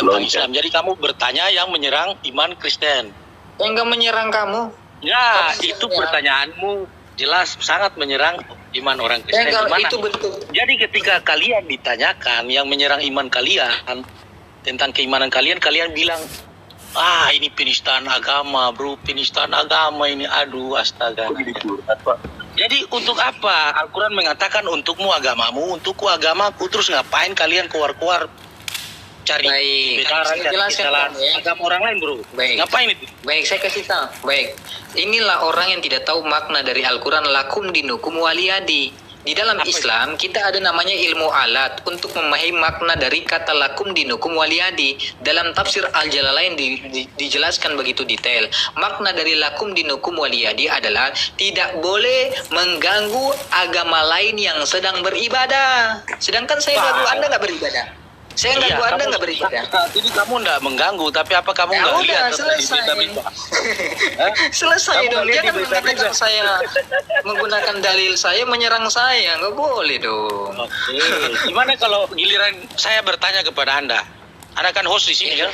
tentang Islam. Jadi kamu bertanya yang menyerang iman Kristen. Yang nggak menyerang kamu. Ya, itu pertanyaanmu jelas sangat menyerang iman orang Kristen. Itu betul. Jadi ketika kalian ditanyakan yang menyerang iman kalian tentang keimanan kalian, kalian bilang, ah ini penistaan agama bro, penistaan agama ini, aduh astaga. Jadi untuk apa? Al-Quran mengatakan untukmu agamamu, untukku agamaku, terus ngapain kalian keluar-keluar cari kebenaran, cari kesalahan agama orang lain bro? Baik. Ngapain itu? Baik, saya kasih tahu. Baik, inilah orang yang tidak tahu makna dari Al-Quran, lakum dinukum waliyadi. Di dalam Islam kita ada namanya ilmu alat untuk memahami makna dari kata lakum dinukum waliyadi. Dalam tafsir Al-Jalalain dijelaskan begitu detail. Makna dari lakum dinukum waliyadi adalah tidak boleh mengganggu agama lain yang sedang beribadah. Sedangkan saya ganggu Anda nggak beribadah. Saya ganggu Anda nggak beribadah. Jadi kamu nggak mengganggu, tapi apa kamu nggak lihat? Selesai. Selesai dong. Jangan mengatakan saya menggunakan dalil saya menyerang saya, nggak boleh dong. Oke. Gimana kalau giliran saya bertanya kepada Anda? Anda kan host di sini kan?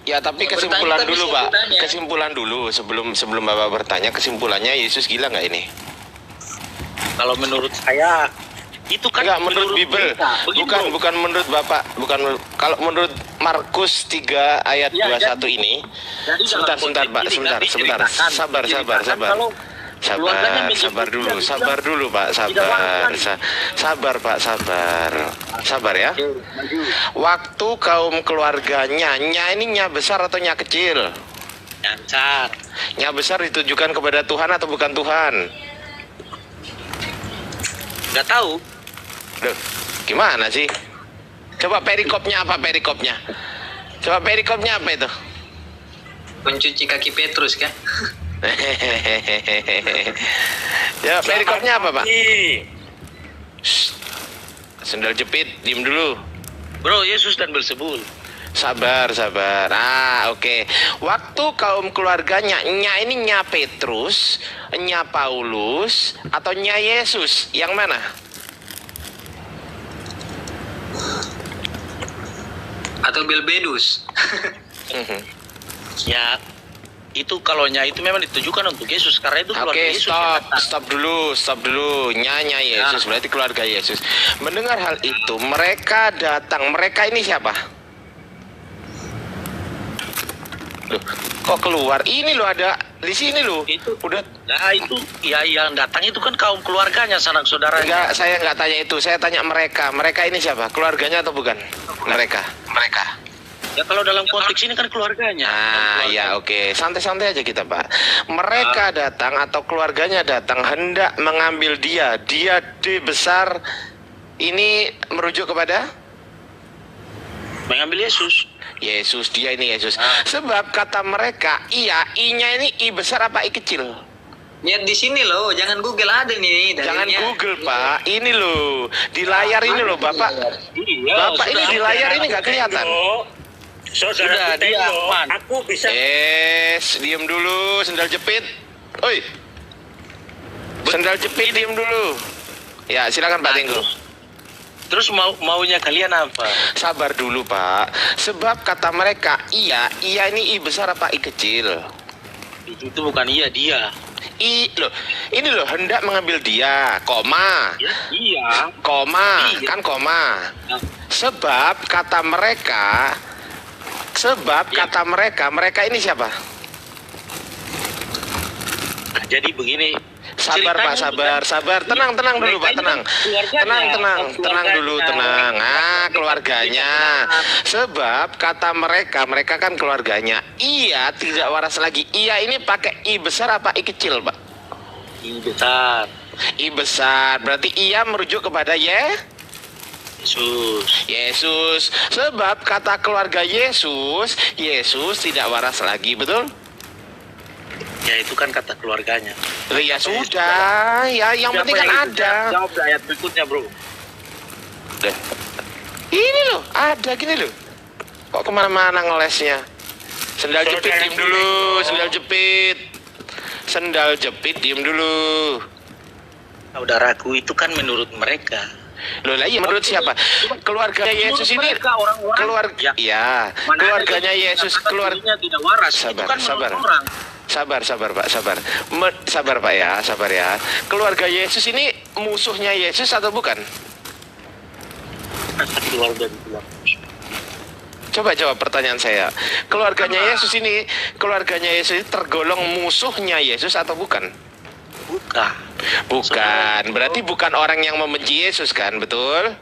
Ya, tapi kesimpulan dulu, Pak. Kesimpulan dulu sebelum Bapak bertanya, kesimpulannya Yesus gila nggak ini? Kalau menurut saya itu kan enggak, menurut Bible. Bukan menurut Bapak, kalau menurut Markus 3 ayat 21 ini. Sebentar Pak, sebentar. Sabar dulu Pak, sabar Pak. Sabar ya. Waktu kaum keluarganya, ini nya besar atau nya kecil? Nya besar. Nya besar ditujukan kepada Tuhan atau bukan Tuhan? Nggak tahu. Duh, gimana sih? Coba perikopnya apa itu? Mencuci kaki Petrus kan? Ya, perikopnya apa, Pak? Sendal jepit, diem dulu. Bro, Yesus dan Beelzebul. Sabar. Oke. Waktu kaum keluarganya, nya ini nya Petrus, nya Paulus, atau nya Yesus? Yang mana? Atau Belbedus? Ya, itu kalau nya itu memang ditujukan untuk Yesus karena itu keluarga Yesus. Stop dulu. Nya Yesus, berarti keluarga Yesus. Mendengar hal itu, mereka datang. Mereka ini siapa? Loh, kok keluar? Ini loh, ada di sini loh. Itu udah. Nah, itu ya yang datang itu kan kaum keluarganya, sanak saudaranya. Enggak, saya nggak tanya itu. Saya tanya mereka. Mereka ini siapa? Keluarganya atau bukan? Mereka. Ya kalau dalam konteks ini kan keluarganya. Ya oke. Santai-santai aja kita, Pak. Mereka datang atau keluarganya datang hendak mengambil dia. Dia D besar ini merujuk kepada mengambil Yesus. Dia ini Yesus. Sebab kata mereka, iya, I-nya ini I besar apa I kecil? Lihat di sini loh, jangan Google ada nih. Jangan Google, Pak. Ini loh, di layar ini loh, Bapak. Bapak ini di layar ini nggak kelihatan. Sudah, dia aman. Aku bisa. Diam dulu, sendal jepit. Oi. Sendal jepit, diam dulu. Ya, silakan Pak Tengku. Terus maunya kalian apa? Sabar dulu, Pak. Sebab kata mereka, iya ini I besar apa I kecil? Itu bukan dia. Ini loh hendak mengambil dia, koma. Ya, iya. Koma, iya. Kan koma. Sebab kata mereka, mereka ini siapa? Jadi begini. Sabar Pak, sabar. Tenang dulu Pak, tenang. Tenang dulu. Keluarganya. Sebab kata mereka kan keluarganya. Iya, tidak waras lagi. Iya ini pakai I besar apa I kecil, Pak? I besar. I besar. Berarti iya merujuk kepada Yesus. Sebab kata keluarga Yesus tidak waras lagi, betul? Ya itu kan kata keluarganya. Ya sudah, ya yang penting kan ada. Jawab ayat berikutnya, bro. Ini loh, ada gini loh. Kok kemana-mana ngelesnya? Sendal jepit, diem dulu. Sendal jepit, diem dulu. Saudaraku, itu kan menurut mereka. Loh lah, iya menurut siapa? Keluarga Yesus ini mereka, orang-orang, keluarga ya. ya, keluarganya Yesus keluarga. tidak waras. Itu Sabar, kan menurut sabar. orang. Sabar Pak, sabar Pak ya, sabar ya. Keluarga Yesus ini musuhnya Yesus atau bukan? Keluarga dibilang. Coba jawab pertanyaan saya. Keluarganya Yesus ini tergolong musuhnya Yesus atau bukan? Bukan. Bukan. Berarti bukan orang yang membenci Yesus kan, betul?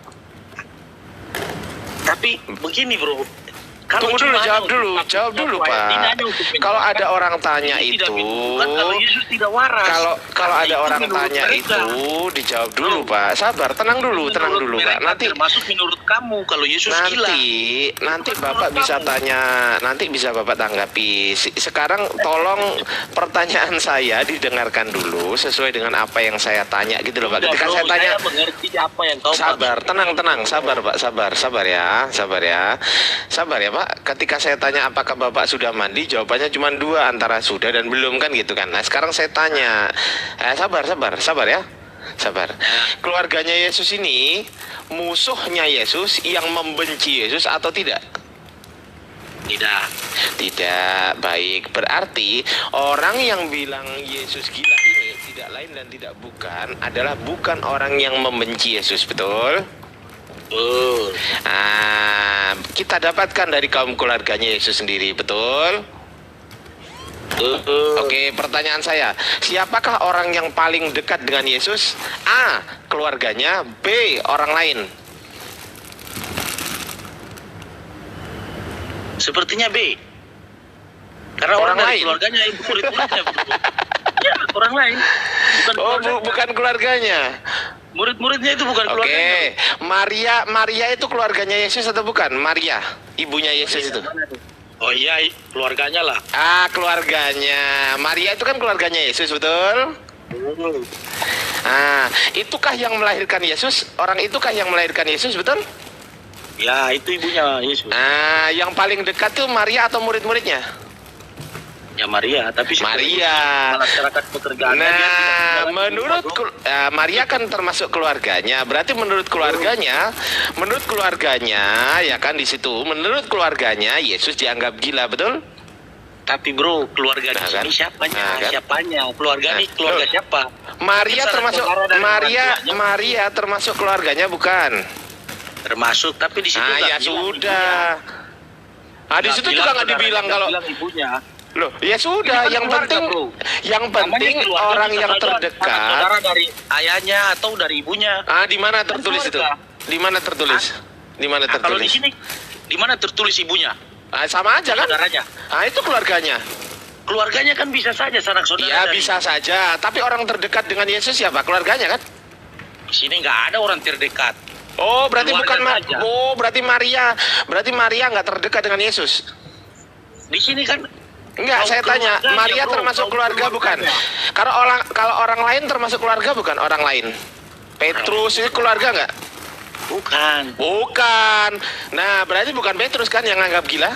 Tapi begini bro. Tunggu dulu, jawab dulu Pak. Kalau ada orang tanya Ini itu, tidak menunjukkan kalau Yesus tidak waras. kalau Karena ada itu orang menurut tanya mereka. itu, dijawab dulu Pak. Sabar, tenang dulu Menurut Pak. mereka, Nanti termasuk menurut kamu kalau Yesus gila. nanti Bukan Bapak menurut bisa kamu. tanya, nanti bisa Bapak tanggapi. Sekarang tolong pertanyaan saya didengarkan dulu sesuai dengan apa yang saya tanya gitu loh Pak. Udah, Ketika bro, saya tanya, mengerti apa yang kau sabar, maksud. tenang, sabar Pak, sabar ya Pak. Ketika saya tanya apakah Bapak sudah mandi, jawabannya cuma dua, antara sudah dan belum kan gitu kan. Nah sekarang saya tanya, sabar ya, sabar. Keluarganya Yesus ini musuhnya Yesus yang membenci Yesus atau tidak? Tidak, baik. Berarti orang yang bilang Yesus gila ini tidak lain dan tidak bukan adalah bukan orang yang membenci Yesus, betul? Kita dapatkan dari kaum keluarganya Yesus sendiri, betul? Oke, pertanyaan saya, siapakah orang yang paling dekat dengan Yesus? A, keluarganya. B, orang lain. Sepertinya B. Karena Orang orang dari lain? keluarganya itu murid-muridnya. Ya, orang lain. Bukan keluarganya. Murid-muridnya itu bukan keluarganya. Oke, Maria itu keluarganya Yesus atau bukan? Maria, ibunya Yesus itu. Oh iya, keluarganya lah. Keluarganya. Maria itu kan keluarganya Yesus, betul? Itukah yang melahirkan Yesus? Orang itukah yang melahirkan Yesus, betul? Ya, itu ibunya Yesus. Yang paling dekat tuh Maria atau murid-muridnya? Ya Maria, tapi Maria. masyarakat pekerjaannya Menurut Maria kan termasuk keluarganya. Berarti menurut keluarganya ya kan di situ. Menurut keluarganya Yesus dianggap gila, betul? Tapi bro, keluarga di sini siapanya? Siapanya? Keluarga ini keluarga siapa? Maria termasuk Maria termasuk keluarganya bukan? Termasuk, tapi di situ ya sudah. Di situ juga nggak dibilang kalau ibunya. Loh, ya sudah, Ini kan yang keluarga, penting bro. orang yang terdekat. Saudara dari ayahnya atau dari ibunya. Di mana tertulis itu? Di mana tertulis? Di mana Kalau tertulis? di sini, di mana tertulis ibunya? Sama aja kan? Saudaranya. Itu keluarganya. Keluarganya kan bisa saja sanak Ya saudara. bisa saja, tapi orang terdekat dengan Yesus siapa? Keluarganya kan? Di sini nggak ada orang terdekat. Oh, berarti Keluarga bukan saja. berarti Maria. Berarti Maria nggak terdekat dengan Yesus. Di sini kan Enggak, saya tanya, keluarganya, Maria bro. termasuk keluarga bukan? Keluarganya. Kalau orang lain termasuk keluarga bukan? Orang lain. Petrus ini keluarga nggak? Bukan. Nah, berarti bukan Petrus kan yang anggap gila?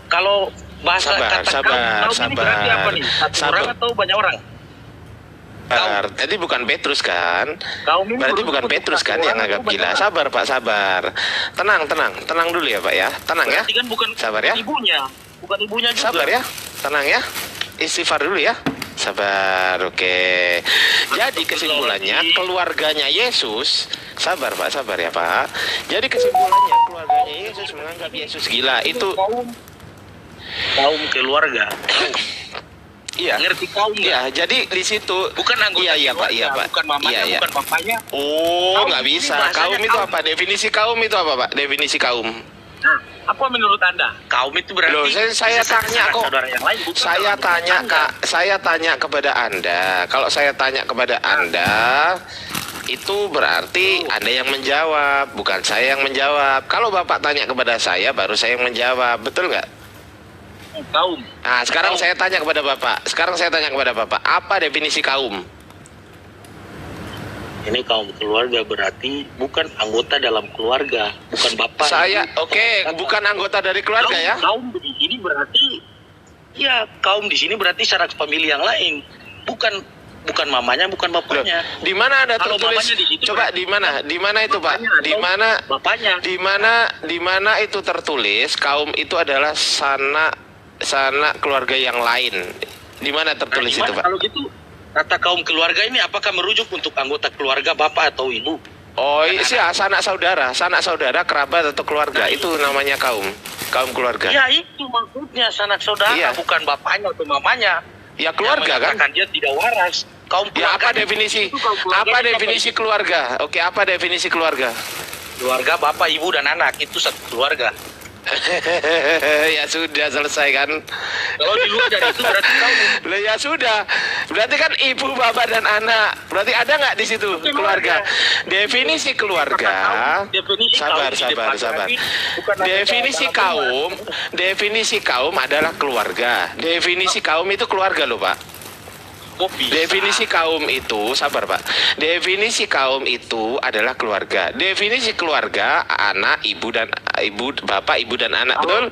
Kalau bahasa Sabar. ini berarti apa nih? Satu orang atau banyak orang? Jadi bukan Petrus kan? Kaum ini Berarti menurut bukan aku Petrus satu kan orang yang anggap atau gila. banyak Sabar Pak, sabar. Tenang dulu ya Pak ya. Tenang ya. Berarti kan bukan Sabar ya. ibunya. Bukan ibunya juga. Sabar ya. Tenang ya. Istighfar dulu ya. Sabar, oke. Jadi kesimpulannya keluarganya Yesus, sabar Pak, sabar ya Pak. Jadi kesimpulannya keluarganya Yesus menganggap Yesus gila. Itu kaum keluarga. iya. Ngerti kaum nggak? Iya, jadi di situ Bukan anggota iya Pak, iya Pak. bukan mamanya, Iya. bukan bapaknya. Oh, Kaum nggak ini bisa. bahasanya Kaum itu kaum. apa? Definisi kaum itu apa Pak? Definisi kaum. Nah, apa menurut Anda? Kaum itu berarti Loh, saya bisa tanya kok. saudara yang lain, bukan Saya orang tanya tetangga. saya tanya kepada Anda. Kalau saya tanya kepada Anda, itu berarti Anda yang menjawab, bukan saya yang menjawab. Kalau Bapak tanya kepada saya, baru saya yang menjawab. Betul nggak? Kaum. Nah, sekarang Kaum. saya tanya kepada Bapak. Apa definisi kaum? Ini kaum keluarga berarti bukan anggota dalam keluarga, bukan bapak. Bukan anggota dari keluarga ya? Kaum di sini berarti, ya kaum di sini berarti sanak famili yang lain, bukan bukan mamanya, bukan Loh, bapaknya. di mana ada Kalau tertulis? mamanya di situ, Coba di mana? Di mana itu, Pak? Bapaknya Di atau mana? bapaknya. Di mana itu tertulis kaum itu adalah sanak keluarga yang lain? Di mana tertulis itu, Gimana Pak? kalau gitu kata kaum keluarga ini apakah merujuk untuk anggota keluarga bapak atau ibu? Oh, iya, sanak saudara, kerabat atau keluarga. Itu namanya kaum keluarga. Ya itu maksudnya sanak saudara, Iya. bukan bapaknya atau mamanya. Ya keluarga Yang kan? menyatakan dia tidak waras. Kaum Ya keluarga apa definisi? itu kaum keluarga Apa itu definisi keluarga? Oke, apa definisi keluarga? keluarga bapak, ibu dan anak itu satu keluarga. Ya sudah selesai kan? Kalau di luar dari itu berarti kaum. Lah ya sudah. Berarti kan ibu, bapak dan anak. Berarti ada nggak di situ keluarga? Definisi keluarga. Definisi Sabar, kaum di sabar, depan sabar. berarti bukan ada Definisi dalam kaum, definisi kaum adalah keluarga. Definisi kaum itu keluarga loh, Pak. kok bisa? Definisi kaum itu, sabar Pak. Definisi kaum itu adalah keluarga. Definisi keluarga anak, bapak, ibu dan anak, betul?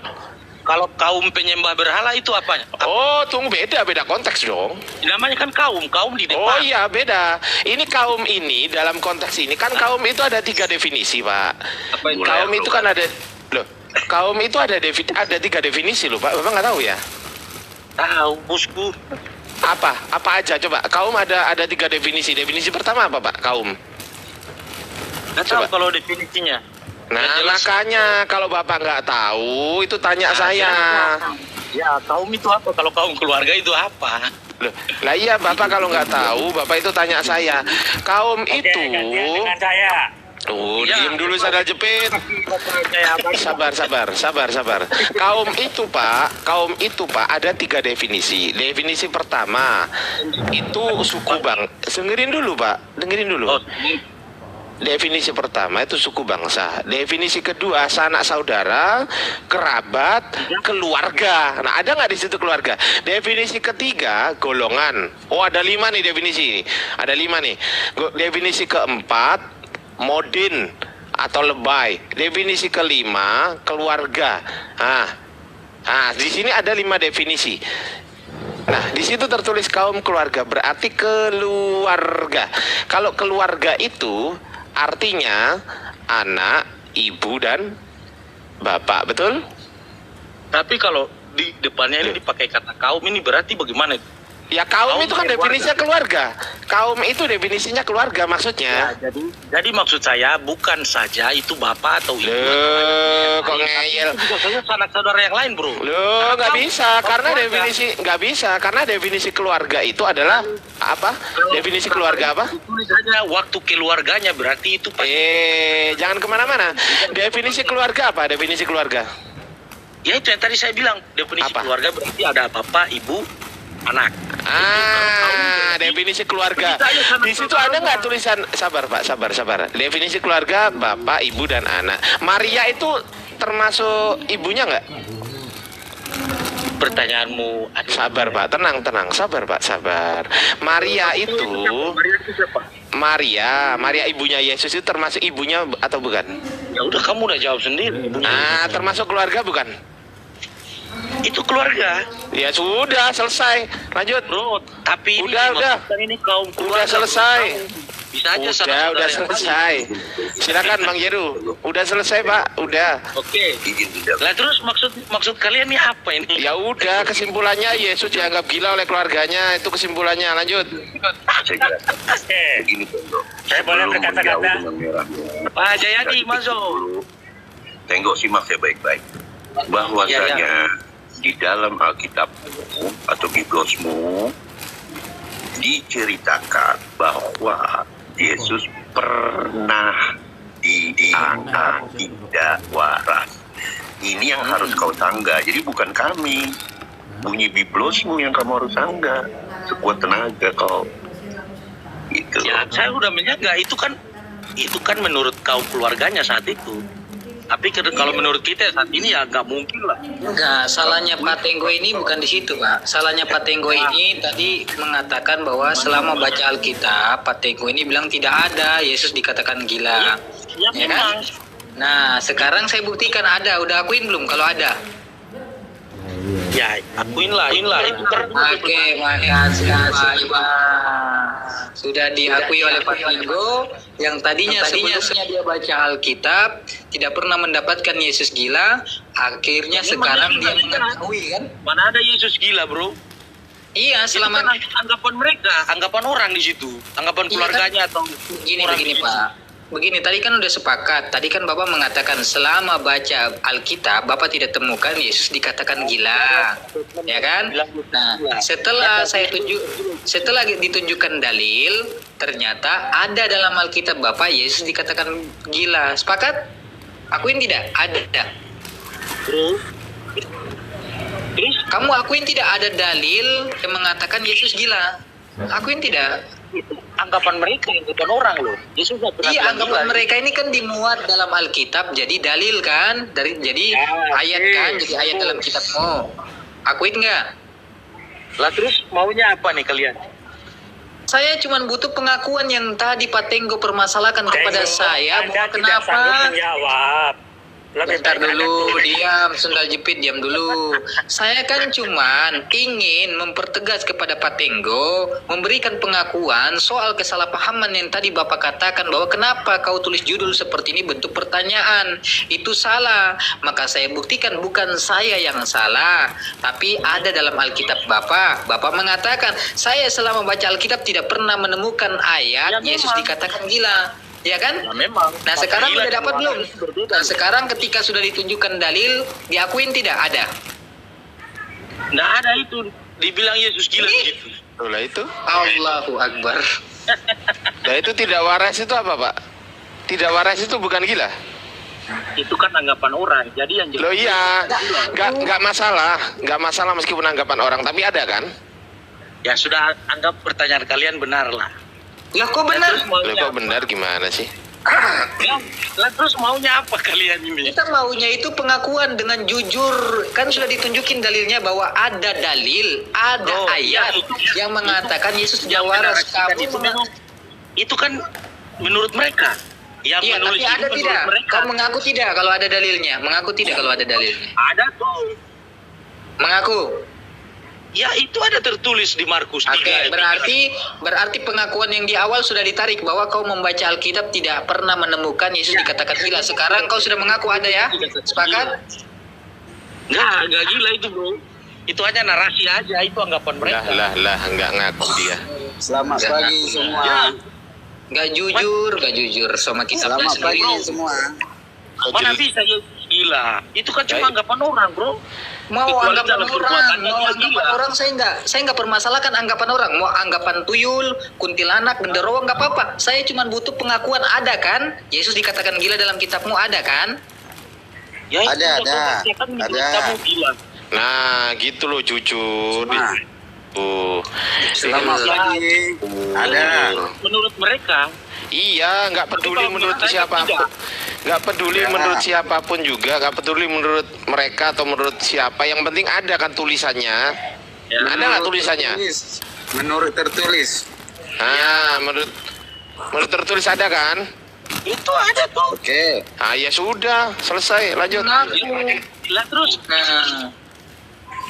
Kalau kaum penyembah berhala itu apanya? Oh, tunggu, beda kanteks dong. Namanya kan kaum di depan. Oh iya, beda. Ini kaum ini dalam konteks ini kan kaum itu ada 3 definisi, Pak. Apa itu? Kaum itu kan ada loh. Kaum itu ada 3 definisi loh, Pak. Bapak nggak tahu ya? Tahu, bosku. Apa aja coba? Kaum ada 3 definisi. Definisi pertama apa, Pak? Kaum. Nggak tahu Coba. kalau definisinya. Nah, Yang jelas- makanya kalau Bapak nggak tahu, itu tanya saya. Ya, kaum itu apa? Kalau kaum keluarga itu apa? Loh, lah iya, Bapak kalau nggak tahu, Bapak itu tanya saya. Kaum itu saya. Tuh, Ya. diem dulu sadar jepit. Sabar. Kaum itu Pak ada 3 definisi. Definisi pertama itu suku dengerin dulu Pak, dengerin dulu. Oh, Definisi pertama itu suku bangsa. Definisi kedua sanak saudara, kerabat, keluarga. Nah, ada nggak di situ keluarga? Definisi ketiga golongan. Oh, ada 5 nih definisi. Ada 5 nih. Definisi keempat modin atau lebay. Definisi kelima keluarga. Nah, di sini ada 5 definisi. Nah, di situ tertulis kaum keluarga, berarti keluarga. Kalau keluarga itu artinya anak, ibu dan bapak, betul? tapi kalau di depannya ini dipakai kata kaum ini berarti bagaimana? Ya kaum Kaum itu kan keluarga. definisinya keluarga. Kaum itu definisinya keluarga maksudnya. Jadi maksud saya bukan saja itu bapak atau ibu. Loh, kok ngeyel? Itu juga saja sanak saudara yang lain, bro. Loh, nggak Kaum- bisa kaum karena keluarga. definisi nggak bisa karena definisi keluarga itu adalah apa? Definisi keluarga apa? Tulis saja waktu keluarganya berarti itu pasti. Jangan kemana-mana. Definisi keluarga apa? Definisi keluarga? Ya itu yang tadi saya bilang definisi Apa? keluarga berarti ada bapak, ibu, anak. Definisi keluarga. Di situ ada nggak tulisan? Sabar Pak, sabar. Definisi keluarga bapak, ibu dan anak. Maria itu termasuk ibunya nggak? Pertanyaanmu, aduh. Sabar Pak, tenang. Sabar Pak, sabar. Maria itu, Maria itu siapa? Maria ibunya Yesus itu termasuk ibunya atau bukan? Ya udah kamu udah jawab sendiri. Termasuk keluarga bukan? Itu keluarga, Ya sudah, selesai. Lanjut. bro. Tapi Udah. dimaksudkan ini kaum keluarga. Udah selesai. Bisa aja sanak Udah saudara yang selesai. Silakan Bang Jeru. Udah selesai Pak, udah. lain. Oke. Lah terus maksud kalian ini apa ini? Ya udah, kesimpulannya Yesus dianggap gila oleh keluarganya. Itu kesimpulannya. Lanjut. Begini Bro. Saya boleh Sebelum berkata-kata? menjauh dengan merahnya, Pak Jayadi, masuk. Tengok simak saya baik-baik. Bahwasanya di dalam Alkitabmu atau Biblosmu diceritakan bahwa Yesus pernah diangkat tidak waras. Ini yang harus kau sanggah. Jadi bukan kami. Bunyi Biblosmu yang kamu harus sanggah. Sekuat tenaga kau. Gitu. Ya, saya udah menyanggah itu kan menurut kaum keluarganya saat itu. Tapi kalau menurut kita saat ini ya nggak mungkin lah. Enggak, salahnya Pak Tenggo ini bukan di situ, Pak. Salahnya Pak Tenggo ini tadi mengatakan bahwa selama baca Alkitab, Pak Tenggo ini bilang tidak ada Yesus dikatakan gila. Ya, Ya memang. kan? Nah, sekarang saya buktikan ada. Udah akuin belum kalau ada? Ya, akuin lah itu kan. Oke, makasih Pak Iwan. Sudah diakui oleh Pak Tinggo yang tadinya sebelumnya dia baca Alkitab tidak pernah mendapatkan Yesus gila, akhirnya sekarang dia mengakui kan? Mana ada Yesus gila, bro? Iya, selama Itu kan anggapan mereka, anggapan orang di situ, anggapan Iya, keluarganya atau begini orang di situ. Pak. Begini, tadi kan udah sepakat. Tadi kan Bapak mengatakan selama baca Alkitab Bapak tidak temukan Yesus dikatakan gila. Ya kan? Nah, setelah ditunjukkan dalil, ternyata ada dalam Alkitab Bapak Yesus dikatakan gila. Sepakat? Akuin tidak? Ada. Terus Kamu akuin tidak ada dalil yang mengatakan Yesus gila? Akuin tidak? itu anggapan mereka, anggapan orang loh. Yesus nggak pernah Iya, bilang anggapan gila. mereka ini kan dimuat dalam Alkitab jadi dalil kan, jadi ayat kan, jadi ayat dalam kitabmu. Akuin nggak? Lah terus maunya apa nih kalian? Saya cuma butuh pengakuan yang tadi Pak Tenggo permasalahkan kepada saya. Anda Bahwa tidak sanggup kenapa? menjawab. Lebih Bentar baik Anda dulu, tulis. diam, sendal jepit, diam dulu. Saya kan cuman ingin mempertegas kepada Pak Tenggo, memberikan pengakuan soal kesalahpahaman yang tadi Bapak katakan bahwa kenapa kau tulis judul seperti ini bentuk pertanyaan. Itu salah. Maka saya buktikan bukan saya yang salah, tapi ada dalam Alkitab Bapak. Bapak mengatakan, saya selama baca Alkitab tidak pernah menemukan ayat Ya, Yesus memang. dikatakan gila. Ya kan? Ya memang. Nah sekarang Gila udah dapat dua belum? orang itu berbeda. Nah sekarang ketika sudah ditunjukkan dalil, diakuin tidak ada. Nggak ada itu dibilang Yesus gila Ini- gitu. Itulah itu. Allahu Akbar. Nah itu tidak waras itu apa, Pak? Tidak waras itu bukan gila. Itu kan anggapan orang. Jadi yang Loh iya, nggak masalah meskipun anggapan orang, tapi ada kan? ya sudah anggap pertanyaan kalian benar lah. Lah kok Lah, benar? terus maunya Loh kok apa? benar gimana sih? Ya, lah terus maunya apa kalian ini? Kita maunya itu pengakuan dengan jujur. Kan sudah ditunjukin dalilnya bahwa ada dalil, ada Oh, ayat ya, itu- yang mengatakan Yesus tidak Yang waras. menarasikan Kamu itu memang itu kan menurut mereka. Yang Iya, menulis tapi itu ada menurut tidak? mereka. Kau mengaku tidak kalau ada dalilnya? Mengaku tidak kalau ada dalilnya? Ada tuh. Mengaku. Ya itu ada tertulis di Markus 3. Oke, berarti pengakuan yang di awal sudah ditarik bahwa kau membaca Alkitab tidak pernah menemukan Yesus dikatakan gila. Sekarang kau sudah mengaku ada ya? Sepakat? Nggak gila itu bro. Itu hanya narasi aja, itu anggapan mereka. Lah, nggak ngaku dia. Selamat Nggak pagi ngaku. semua. Ya, Gak jujur sama kitabnya Selamat sendiri. pagi semua. mana bisa Yesus gila? Itu kan cuma anggapan orang bro. Mau Kecuali anggapan dalam orang, perbuatannya mau dia anggapan gila. orang saya nggak permasalahkan anggapan orang. Mau anggapan tuyul, kuntilanak, genderuwo nggak apa-apa. Saya cuma butuh pengakuan ada kan? Yesus dikatakan gila dalam kitabmu ada kan? Ya, itu Ada. kan menurut Ada. kamu gila. Nah, gitu loh jujur. Semua. Selamat Ya, pagi. Ada. menurut mereka. Iya, nggak peduli Tapi kalau menurut menurut saya siapapun, tidak. nggak peduli Ya. menurut siapapun juga, nggak peduli menurut mereka atau menurut siapa. Yang penting ada kan tulisannya. Ya. Ada nggak tulisannya? Menurut tertulis. Ah, menurut tertulis ada kan? Itu ada tuh. Oke. Ah ya sudah, selesai, lanjut. Mengaku. Lah terus Nah,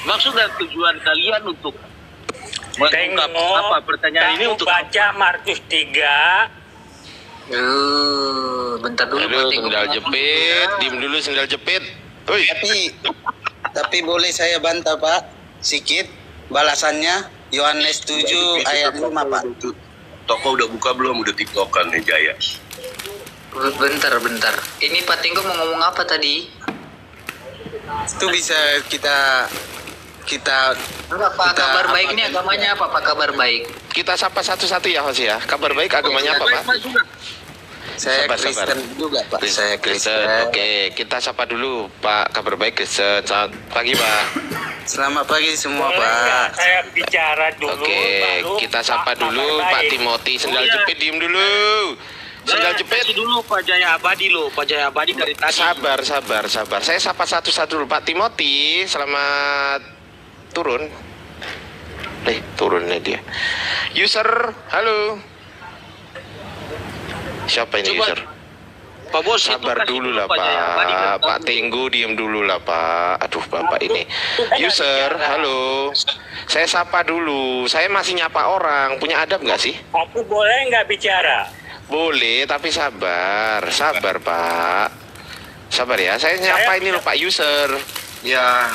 maksud dan tujuan kalian untuk mengungkap Tengok, apa pertanyaan ini kamu untuk baca Markus 3. bentar dulu. Aduh, Pak Tenggo. sendal jepit, diem dulu sendal jepit. Woi, Tapi boleh saya bantah Pak sikit balasannya Yohanes 7 ayat 5 Pak. Toko udah buka belum? Udah tiktokan nih Jaya. Bentar. Ini Pak Tenggo mau ngomong apa tadi? Itu bisa kita Enggak, Pak, Kita kabar baik apa- ini agamanya apa, Pak? Kabar baik. kita sapa satu-satu ya, Hos ya. Kabar baik agamanya apa, Pak? saya Sabar. Kristen juga Pak. Saya Kristen. Kristen. Oke, kita sapa dulu Pak Kabar Baik Kristen. Selamat pagi, Pak. Selamat pagi semua Boleh nggak Pak. saya bicara dulu? Oke, baru kita sapa Pak dulu Kabar Pak Baik. Timothy. Sendal Oh, iya. jepit, diem dulu. Sendal jepit. Kasih dulu Pak Jaya Abadi loh, Pak Jaya Abadi dari tadi. Sabar. Saya sapa satu-satu dulu Pak Timothy. Selamat turun. Turunnya dia. User, halo. Siapa ini Coba. user? Pak Bos, itu Sabar kasih dulu lah Jaya Abadi Pak. beritahu. Pak Tenggu diem dulu lah Pak. Aduh Bapak ini. User, halo. Saya sapa dulu. Saya masih nyapa orang. Punya adab nggak sih? Aku boleh nggak bicara? Boleh, tapi sabar. Sabar Pak. Sabar ya. Saya nyapa ini loh Pak User. Ya,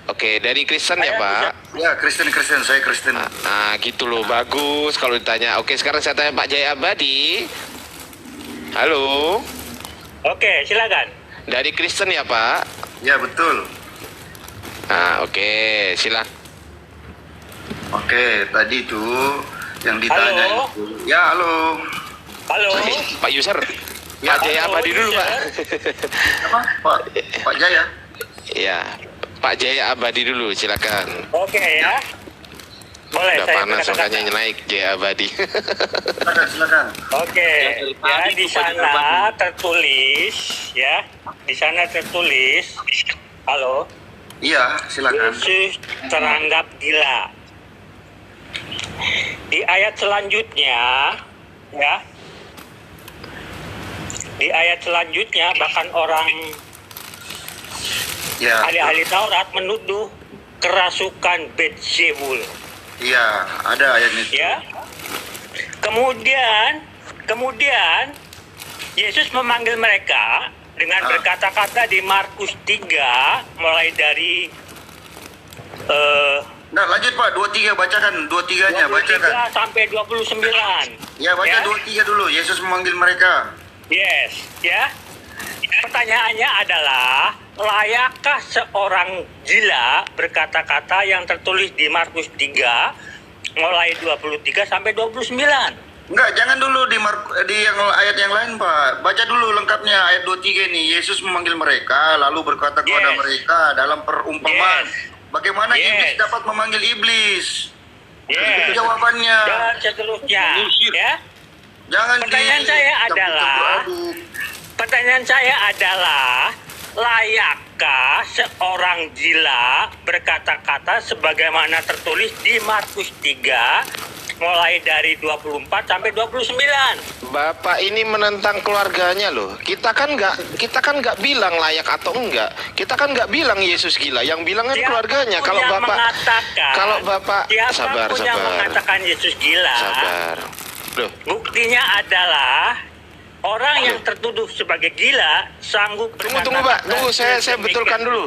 Oke, dari Kristen ya Pak? ya Kristen, saya Kristen. Nah, gitu loh, bagus kalau ditanya. Oke, sekarang saya tanya Pak Jaya Abadi. Halo, Oke, silakan. dari Kristen ya Pak? Ya betul. Nah, oke, silakan. Oke, tadi tuh yang ditanya Halo? itu. Ya halo. Halo. Pak User, Ya, Pak Jaya halo, Abadi dulu Pak. Apa? Pak Jaya. Iya, Pak Jaya Abadi dulu, silakan. Oke ya. Boleh Udah saya panas berkata-kata? makanya naik Jaya Abadi. Silakan. Oke, ya di sana tertulis ya, di sana tertulis, halo, Iya, silakan. Yesus teranggap gila. Di ayat selanjutnya, ya, di ayat selanjutnya bahkan orang Ya. ahli-ahli Taurat menuduh kerasukan Beelzebul. Iya, ada ayatnya itu. Ya. Kemudian Yesus memanggil mereka dengan berkata-kata di Markus 3 mulai dari Nah, lanjut Pak, 23 bacakan, 23-nya 23 bacakan. sampai 29. Ya, baca Ya. 23 dulu. Yesus memanggil mereka. Yes, ya. Pertanyaannya adalah, layakkah seorang gila berkata-kata yang tertulis di Markus 3 mulai 23 sampai 29? Enggak, jangan dulu di yang ayat yang lain, Pak. Baca dulu lengkapnya ayat 23 ini. Yesus memanggil mereka lalu berkata kepada Yes. mereka dalam perumpamaan. Yes. Bagaimana Yes. iblis dapat memanggil iblis? Yes. Jawabannya. Dan seterusnya, ya. Jangan Pertanyaan saya adalah, campur-campur aduk. Pertanyaan saya adalah, layakkah seorang gila berkata-kata sebagaimana tertulis di Markus 3 mulai dari 24 sampai 29? Bapak ini menentang keluarganya loh. Kita kan nggak bilang layak atau enggak. Kita kan nggak bilang Yesus gila. Yang bilang kan keluarganya. Siapapun yang mengatakan, Kalau Bapak siapapun yang mengatakan Yesus gila, sabar. Loh, buktinya adalah orang yang tertuduh sebagai gila sanggup Tunggu, Pak. Tunggu, saya betulkan dulu.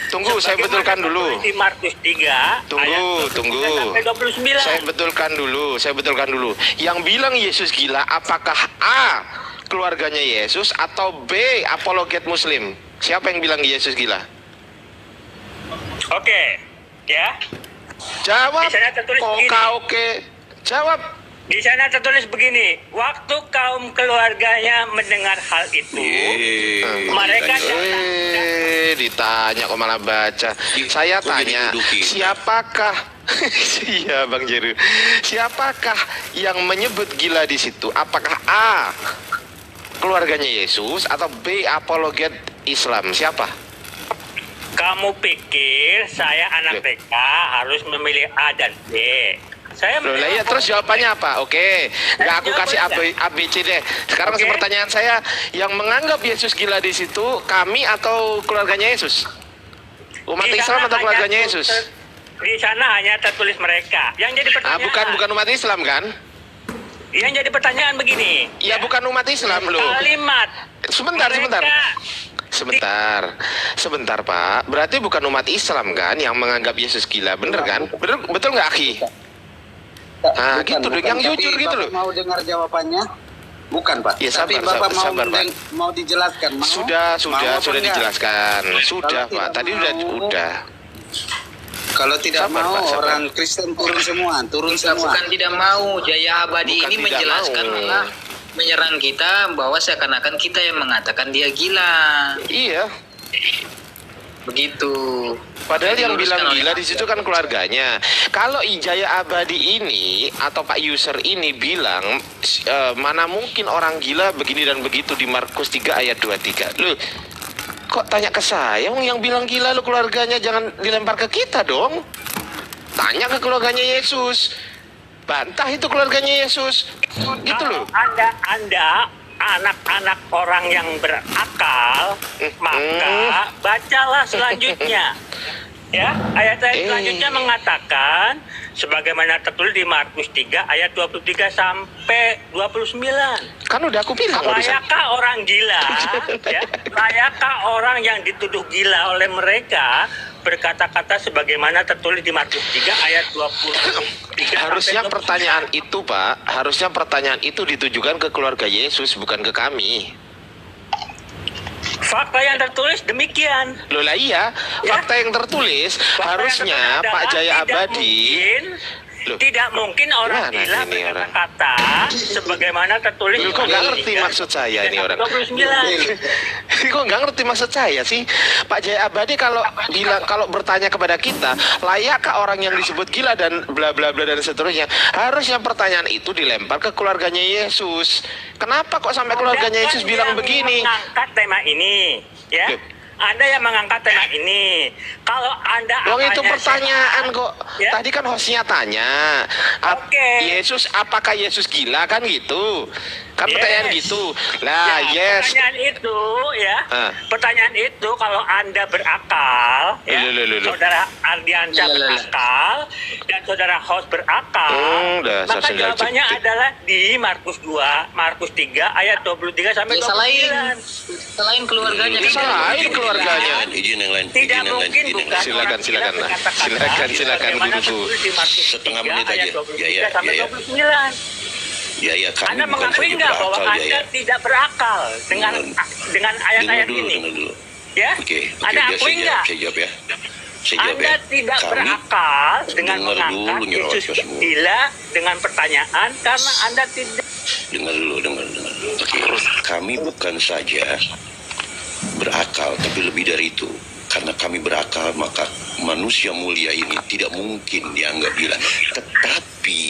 Tunggu, saya betulkan dulu. Di Markus 3 Tunggu. sampai 29. Saya betulkan dulu. Yang bilang Yesus gila, apakah A, keluarganya Yesus, atau B, apologet Muslim? Siapa yang bilang Yesus gila? Oke, ya. Jawab. Di sana tertulis begini. Oke. Jawab. Di sana tertulis begini, waktu kaum keluarganya mendengar hal itu, mereka Ditanya kok malah baca. Saya tanya, siapakah? Iya, Bang Jeru. Siapakah yang menyebut gila di situ? Apakah A, keluarganya Yesus, atau B, apologet Islam? Siapa? kamu pikir saya anak TK harus memilih A dan B? Saya Loh, lah iya, terus jawabannya apa? Oke, nggak aku kasih ABC deh. Sekarang Oke. pertanyaan saya, yang menganggap Yesus gila di situ kami atau keluarganya Yesus? Umat Di Islam sana atau hanya keluarganya Yesus? Di sana hanya tertulis mereka. Yang jadi pertanyaan. Bukan umat Islam kan? Yang jadi pertanyaan begini. Ya bukan umat Islam loh. Kalimat. Sebentar. Mereka- Sebentar Pak. Berarti bukan umat Islam kan yang menganggap Yesus gila, bener kan? Betul nggak Aki? Nah, gitu dong, yang Tapi jujur gitu Bapak loh. mau dengar jawabannya? Bukan, Pak. Ya, Tapi sabar, Bapak sabar, Pak. mau dijelaskan. Mau? Sudah Mau apa enggak? dijelaskan. Sudah Kalau Pak. tidak Tadi mau, udah. Kalau tidak Sabar, mau, Pak, sabar. orang Kristen turun semua. Bukan tidak mau, Jaya Abadi Bukan ini tidak menjelaskan mau. malah menyerang kita bahwa seakan-akan kita yang mengatakan dia gila. Iya. Begitu. Padahal yang Diluruskan bilang oleh gila di situ kan keluarganya. Kalau Ijaya Abadi ini atau Pak User ini bilang mana mungkin orang gila begini dan begitu di Markus 3 ayat 23. Loh, kok tanya ke saya? Yang bilang gila lo keluarganya, jangan dilempar ke kita dong. Tanya ke keluarganya Yesus. Bantah itu keluarganya Yesus. Gitu loh. Anda anak-anak orang yang berakal, maka bacalah selanjutnya. Ya, ayat-ayat selanjutnya mengatakan sebagaimana tertulis di Markus 3 ayat 23 sampai 29. Kan udah aku bilang barusan. Layakkah orang gila, ya? Layakkah orang yang dituduh gila oleh mereka berkata-kata sebagaimana tertulis di Markus 3 ayat 23 Harusnya sampai 29? pertanyaan itu, Pak, harusnya pertanyaan itu ditujukan ke keluarga Yesus, bukan ke kami. Fakta yang tertulis demikian. Loh lah iya, Ya. fakta yang tertulis Fakta harusnya yang tertulis Pak adalah Jaya tidak Abadi. mungkin, Loh. tidak mungkin orang Mana gila ini orang? berkata-kata sebagaimana tertulis Loh, kok nggak ngerti maksud saya ini orang? 29. Kok nggak ngerti maksud saya sih? Pak Jaya Abadi kalau bilang, kalau bertanya kepada kita, layakkah orang yang disebut gila dan bla bla bla dan seterusnya, harusnya pertanyaan itu dilempar ke keluarganya Yesus. Kenapa kok sampai keluarganya Yesus bilang begini? Mengangkat tema ini, ya. Loh. Anda yang mengangkat tema ini. Kalau Anda Wong itu akalnya pertanyaan sehat, kok. ya. Tadi kan hostnya tanya. Oke. Yesus, apakah Yesus gila kan gitu? Kan Yes. pertanyaan gitu. Lah, Ya, yes. pertanyaan itu, ya. Ah. Pertanyaan itu kalau Anda berakal, ya. Loh. Saudara Ardiansyah berakal dan saudara host berakal, dasar maka sendal jawabannya jepit. adalah di Markus 2, Markus 3 ayat 23 sampai Ya, 29. selain keluarganya. Selain keluarganya. Izin yang lain. Tidak izin yang lain, mungkin izin yang bukan lain. Silakan, orang silakan. gila berkata-kata Silakan, sebagaimana guruku. tertulis di Markus Setengah 3 menit ayat aja. 23 Ya, sampai ya. 29. Ya, kami Anda bukan mengakui saja nggak bahwa berakal, Anda ya. tidak berakal dengan ayat-ayat Dengar ini? dulu. Ya? Oke, Anda biar akui nggak? saya jawab ya. Saya jawab Anda ya. tidak Kami berakal dengan dengar mengangkat dulu, nyerocos Yesus semua. gila dengan pertanyaan karena Anda tidak. Dengar dulu. Oke, kami bukan saja berakal, tapi lebih dari itu. Karena kami berakal, maka manusia mulia ini tidak mungkin dianggap gila. Tetapi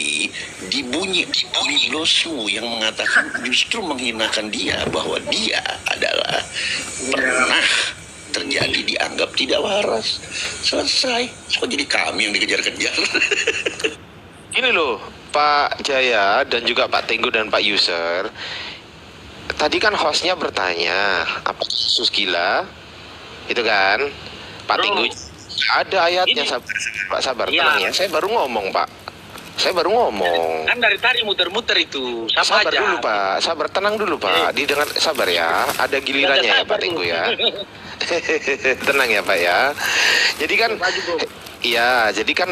dibunyi Biblosmu yang mengatakan justru menghinakan dia, bahwa dia adalah pernah terjadi dianggap tidak waras. Selesai. So, jadi kami yang dikejar-kejar. Ini loh, Pak Jaya dan juga Pak Tenggu dan Pak User. Tadi kan hostnya bertanya, apa Yesus gila? Itu kan, Pak Tenggu ada ayatnya. Sabar, Pak, sabar, tenang ya. Saya baru ngomong, Pak. Saya baru ngomong. Kan dari tadi muter-muter itu. Sabar dulu, Pak. Sabar, tenang dulu, Pak. Didengar, sabar ya. Ada gilirannya ya, Pak Tenggu ya. Tenang ya, Pak ya. Jadi kan, iya, jadi kan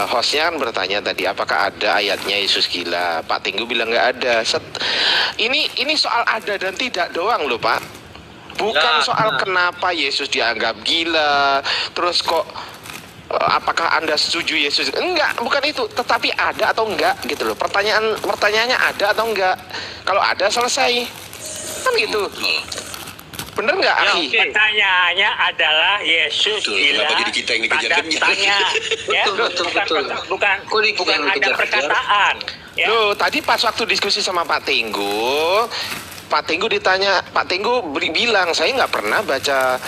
hostnya kan bertanya tadi, apakah ada ayatnya Yesus gila? Pak Tenggu bilang nggak ada. Ini soal ada dan tidak doang loh, Pak. Bukan soal kenapa Yesus dianggap gila, terus kok apakah Anda setuju Yesus? Enggak, bukan itu. Tetapi ada atau enggak gitu loh. Pertanyaannya ada atau enggak. Kalau ada selesai. Kan gitu. Bener nggak, Akhi? Pertanyaannya adalah Yesus Betul, gila. kenapa jadi kita yang dikejar-kejar? Tanda tanya, ya. Betul. Bukan Kok yang ada dikejar-kejar? perkataan. Ya. Loh, tadi pas waktu diskusi sama Pak Tenggu ditanya, Pak Tenggu bilang saya nggak pernah baca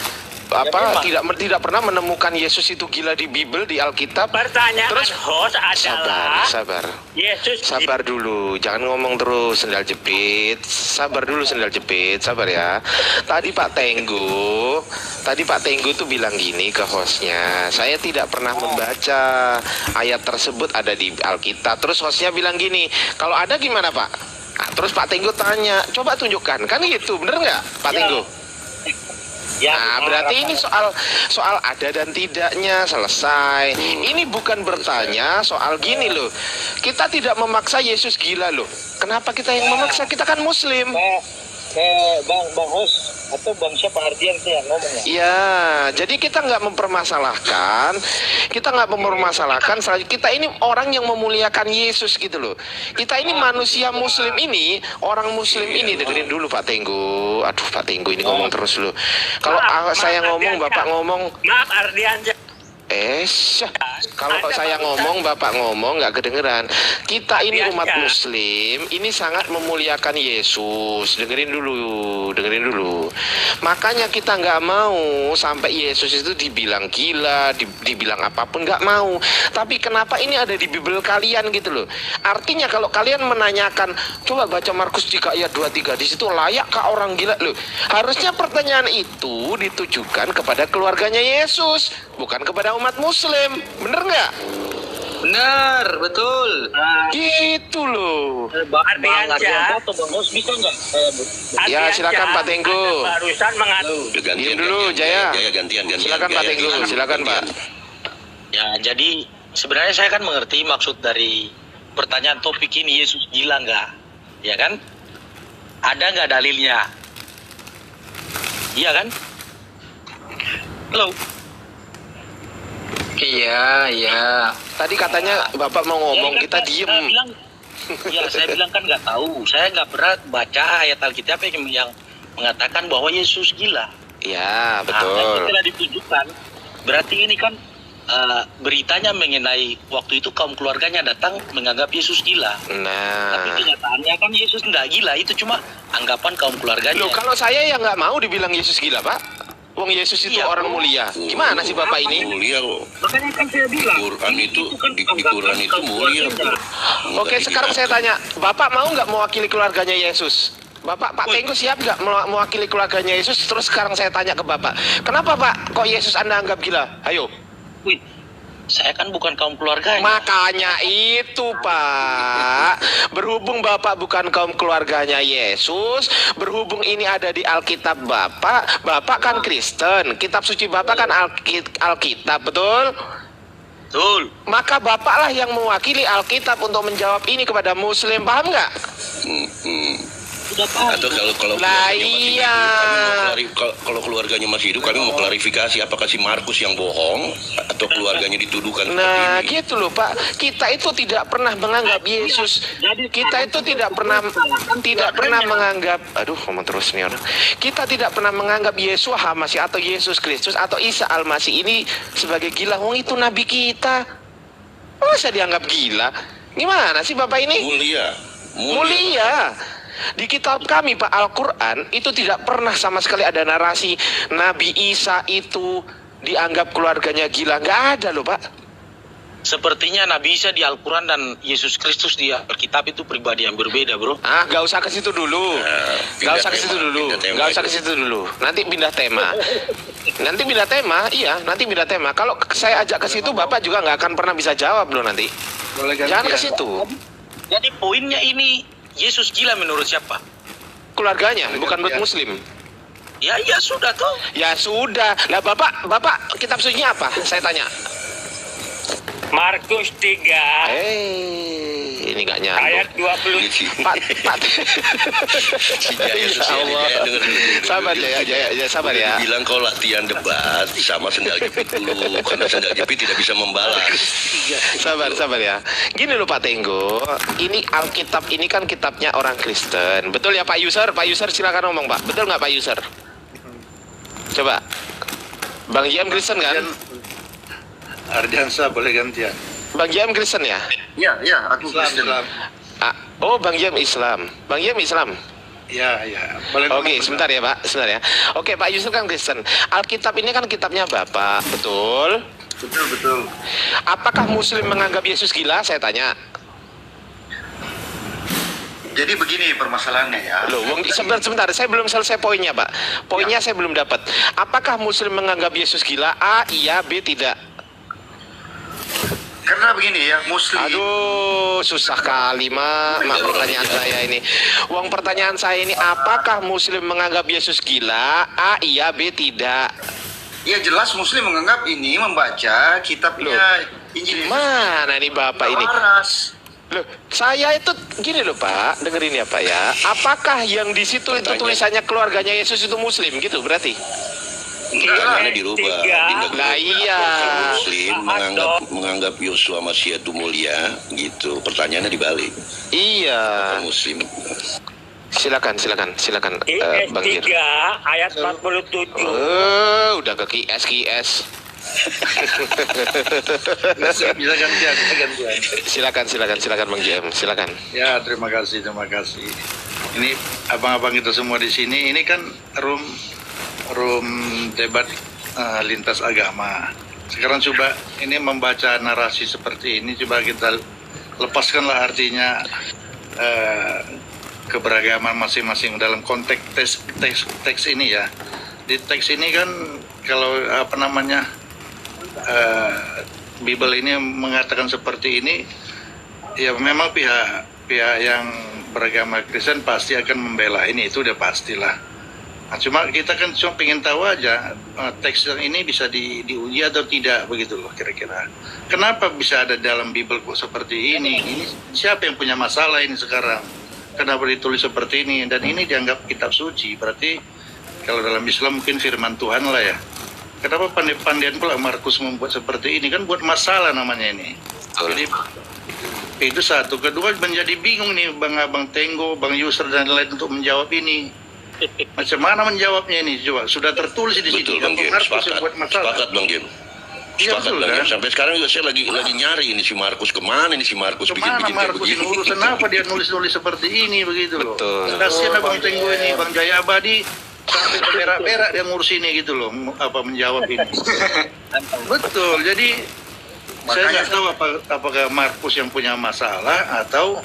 tidak pernah menemukan Yesus itu gila di Bible, di Alkitab. Pertanyaan Terus host adalah sabar. Yesus Sabar dulu, jangan ngomong terus sendal jepit. Sabar dulu sendal jepit, sabar ya. Tadi Pak Tenggu tuh bilang gini ke hostnya, saya tidak pernah membaca ayat tersebut ada di Alkitab. Terus hostnya bilang gini, kalau ada gimana Pak? Nah, terus Pak Tenggu tanya, coba tunjukkan, kan gitu, bener nggak Pak Tenggu? Nah, berarti ini soal ada dan tidaknya selesai. Ini bukan bertanya soal gini loh. Kita tidak memaksa Yesus gila loh. Kenapa kita yang memaksa? Kita kan Muslim. Bang Hos atau Bang siapa Ardian sih yang ngomong ya? Ya, jadi kita nggak mempermasalahkan. Kita ini orang yang memuliakan Yesus gitu loh. Kita ini manusia Muslim ini, orang Muslim ini, dengerin dulu Pak Tenggu. Aduh Pak Tenggu ini ngomong terus loh. Kalau saya ngomong, Bapak ngomong. Maaf Ardian. kalau Ada saya barusan. ngomong, Bapak ngomong nggak kedengeran. Kita ini umat Biasa. Muslim, ini sangat memuliakan Yesus. Dengerin dulu. Makanya kita nggak mau sampai Yesus itu dibilang gila, dibilang apapun, nggak mau. Tapi kenapa ini ada di Bible kalian gitu loh? Artinya kalau kalian menanyakan, coba baca Markus 3 ayat 23, di situ layakkah orang gila loh? Harusnya pertanyaan itu ditujukan kepada keluarganya Yesus, bukan kepada umat Muslim. Bener nggak? Benar, betul. Gitu loh. Ardian Syah. Ya, silakan, Pak Tengku. Barusan mengatakan Diam dulu, Jaya. gantian. Silakan Pak Tengku, silakan Pak. Ya, jadi sebenarnya saya kan mengerti maksud dari pertanyaan topik ini, Yesus gila nggak? Ya kan? Ada nggak dalilnya? Iya kan? Halo? Iya. Tadi katanya Bapak mau ngomong, kita diem. Saya bilang kan nggak tahu. Saya nggak pernah baca ayat Alkitab yang mengatakan bahwa Yesus gila. Ya, Nah, betul. setelah ditunjukkan, berarti ini kan beritanya mengenai waktu itu kaum keluarganya datang menganggap Yesus gila. Tapi Nah, kenyataannya kan Yesus nggak gila, itu cuma anggapan kaum keluarganya. loh kalau saya ya nggak mau dibilang Yesus gila, Pak. Wong Yesus itu Iya, orang Bro. mulia. Gimana sih Bapak ini? Mulia kok. Makanya kan saya bilang, Quran itu kan di anggapan Quran itu kaum mulia. keluarganya. Oke, sekarang saya tanya, Bapak mau nggak mewakili keluarganya Yesus? Pak Tengku siap nggak mewakili keluarganya Yesus? Terus sekarang saya tanya ke Bapak, kenapa Pak kok Yesus Anda anggap gila? Ayo. Wih, saya kan bukan kaum keluarganya. Makanya itu Pak, berhubung Bapak bukan kaum keluarganya Yesus, berhubung ini ada di Alkitab Bapak kan Kristen, kitab suci Bapak kan Alkitab, betul? Betul. Maka Bapaklah yang mewakili Alkitab untuk menjawab ini kepada Muslim, paham nggak? Sudah paham. Atau kalau Lah keluarganya masih iya. hidup, kalau keluarganya masih hidup, kami mau klarifikasi apakah si Markus yang bohong atau keluarganya dituduhkan Nah, seperti ini. gitu loh Pak. Kita itu tidak pernah menganggap Yesus. Kita itu tidak pernah menganggap. Aduh, ngomong terus nih orang. Kita tidak pernah menganggap Yesus Masih atau Yesus Kristus atau Isa Al-Masih ini sebagai gila. Wong itu nabi kita. Masa dianggap gila? Gimana sih Bapak ini? Mulia. Di kitab kami Pak Al-Quran itu tidak pernah sama sekali ada narasi Nabi Isa itu dianggap keluarganya gila. Nggak ada loh Pak. Sepertinya Nabi Isa di Al-Quran dan Yesus Kristus di Alkitab itu pribadi yang berbeda, bro. Nggak usah ke situ dulu. Nggak usah ke situ dulu. Nggak usah ke situ dulu. Nanti pindah tema. Iya, nanti pindah tema. Kalau saya ajak ke situ, Bapak juga nggak akan pernah bisa jawab loh nanti. Jangan ke situ. Jadi poinnya ini, Yesus gila menurut siapa? Keluarganya, bukan buat Muslim. Ya sudah toh. Ya sudah. Lah Bapak kitab sucinya apa? Saya tanya. Markus 3 Ini nggak nyambung. ayat 20. Pak. Si Jaya, Ya Allah. Sabar Jaya, sabar ya. Bilang kau latihan debat sama sendal jepit dulu, karena sendal jepit tidak bisa membalas. Sabar ya. Gini loh Pak Tenggo, ini Alkitab ini kan kitabnya orang Kristen. Betul ya Pak User? Pak User silakan ngomong Pak. Betul nggak Pak User? Coba. Bang Jam Kristen kan? Ardiansa boleh gantian. Bang Jam Kristen ya? Ya, aku Kristen. Oh Bang Jam Islam. Bang Jam Islam. Ya. Boleh Oke, ngomong, sebentar ya Pak, sebentar ya. Oke, Pak Yusuf kan Kristen. Alkitab ini kan kitabnya Bapak, betul? Betul. Apakah Muslim menganggap Yesus gila? Saya tanya. Jadi begini permasalahannya ya. Loh, sebentar, saya belum selesai poinnya Pak. Poinnya saya belum dapat. Apakah Muslim menganggap Yesus gila? A, iya, B, tidak. Karena begini ya, Muslim. Aduh, susah kali mak pertanyaan saya ini. Pertanyaan saya ini, apakah Muslim menganggap Yesus gila? A, iya, B, tidak. Ya jelas Muslim menganggap ini membaca kitabnya Injil Yesus. Mana nih Bapak ini? Waras. Loh, saya itu gini loh Pak, dengerin ya Pak ya. Apakah yang di situ itu tulisannya keluarganya Yesus itu Muslim gitu berarti? Pertanyaannya dirubah. Lah iya. Muslim menganggap Yosua Masih itu mulia, gitu. Pertanyaannya dibalik. Iya. Muslim. Silakan IS Bang 3 Gir. ayat 47. Udah ke KS. Bisa gantian, bisa gantian. Silakan Bang JM, silakan. Ya, terima kasih. Ini abang-abang kita semua di sini, ini kan room debat lintas agama. Sekarang coba ini membaca narasi seperti ini, coba kita lepaskanlah artinya keberagaman masing-masing dalam konteks teks ini ya. Di teks ini kan kalau Bible ini mengatakan seperti ini, ya memang pihak yang beragama Kristen pasti akan membela ini, itu udah pastilah. Nah, cuma kita kan cuma pengen tahu aja teks yang ini bisa diuji atau tidak begitu loh kira-kira. Kenapa bisa ada dalam Bible kok seperti ini? Ini siapa yang punya masalah ini sekarang? Kenapa ditulis seperti ini? Dan ini dianggap kitab suci, berarti kalau dalam Islam mungkin firman Tuhan lah ya. Kenapa pandai-pandaian pula Markus membuat seperti ini? Kan buat masalah namanya ini. Jadi itu satu. Kedua menjadi bingung nih Bang Tenggo, Bang Yusr dan lain untuk menjawab ini. Macam mana menjawabnya ini? Coba sudah tertulis di sini. Betul Bang Gem, sepakat Bang Gem. Iya, Sepakat Bang Gem. Sampai sekarang juga saya lagi nyari ini si Markus, kemana ini si Markus Kemana bikin Markus ini urusan apa dia nulis seperti ini begitu loh. Betul. Kasihan Bang Tenggo ini, Bang Jaya Abadi sampai berak-berak dia ngurus ini gitu loh, menjawab ini. Betul. Jadi saya nggak tahu apakah Markus yang punya masalah atau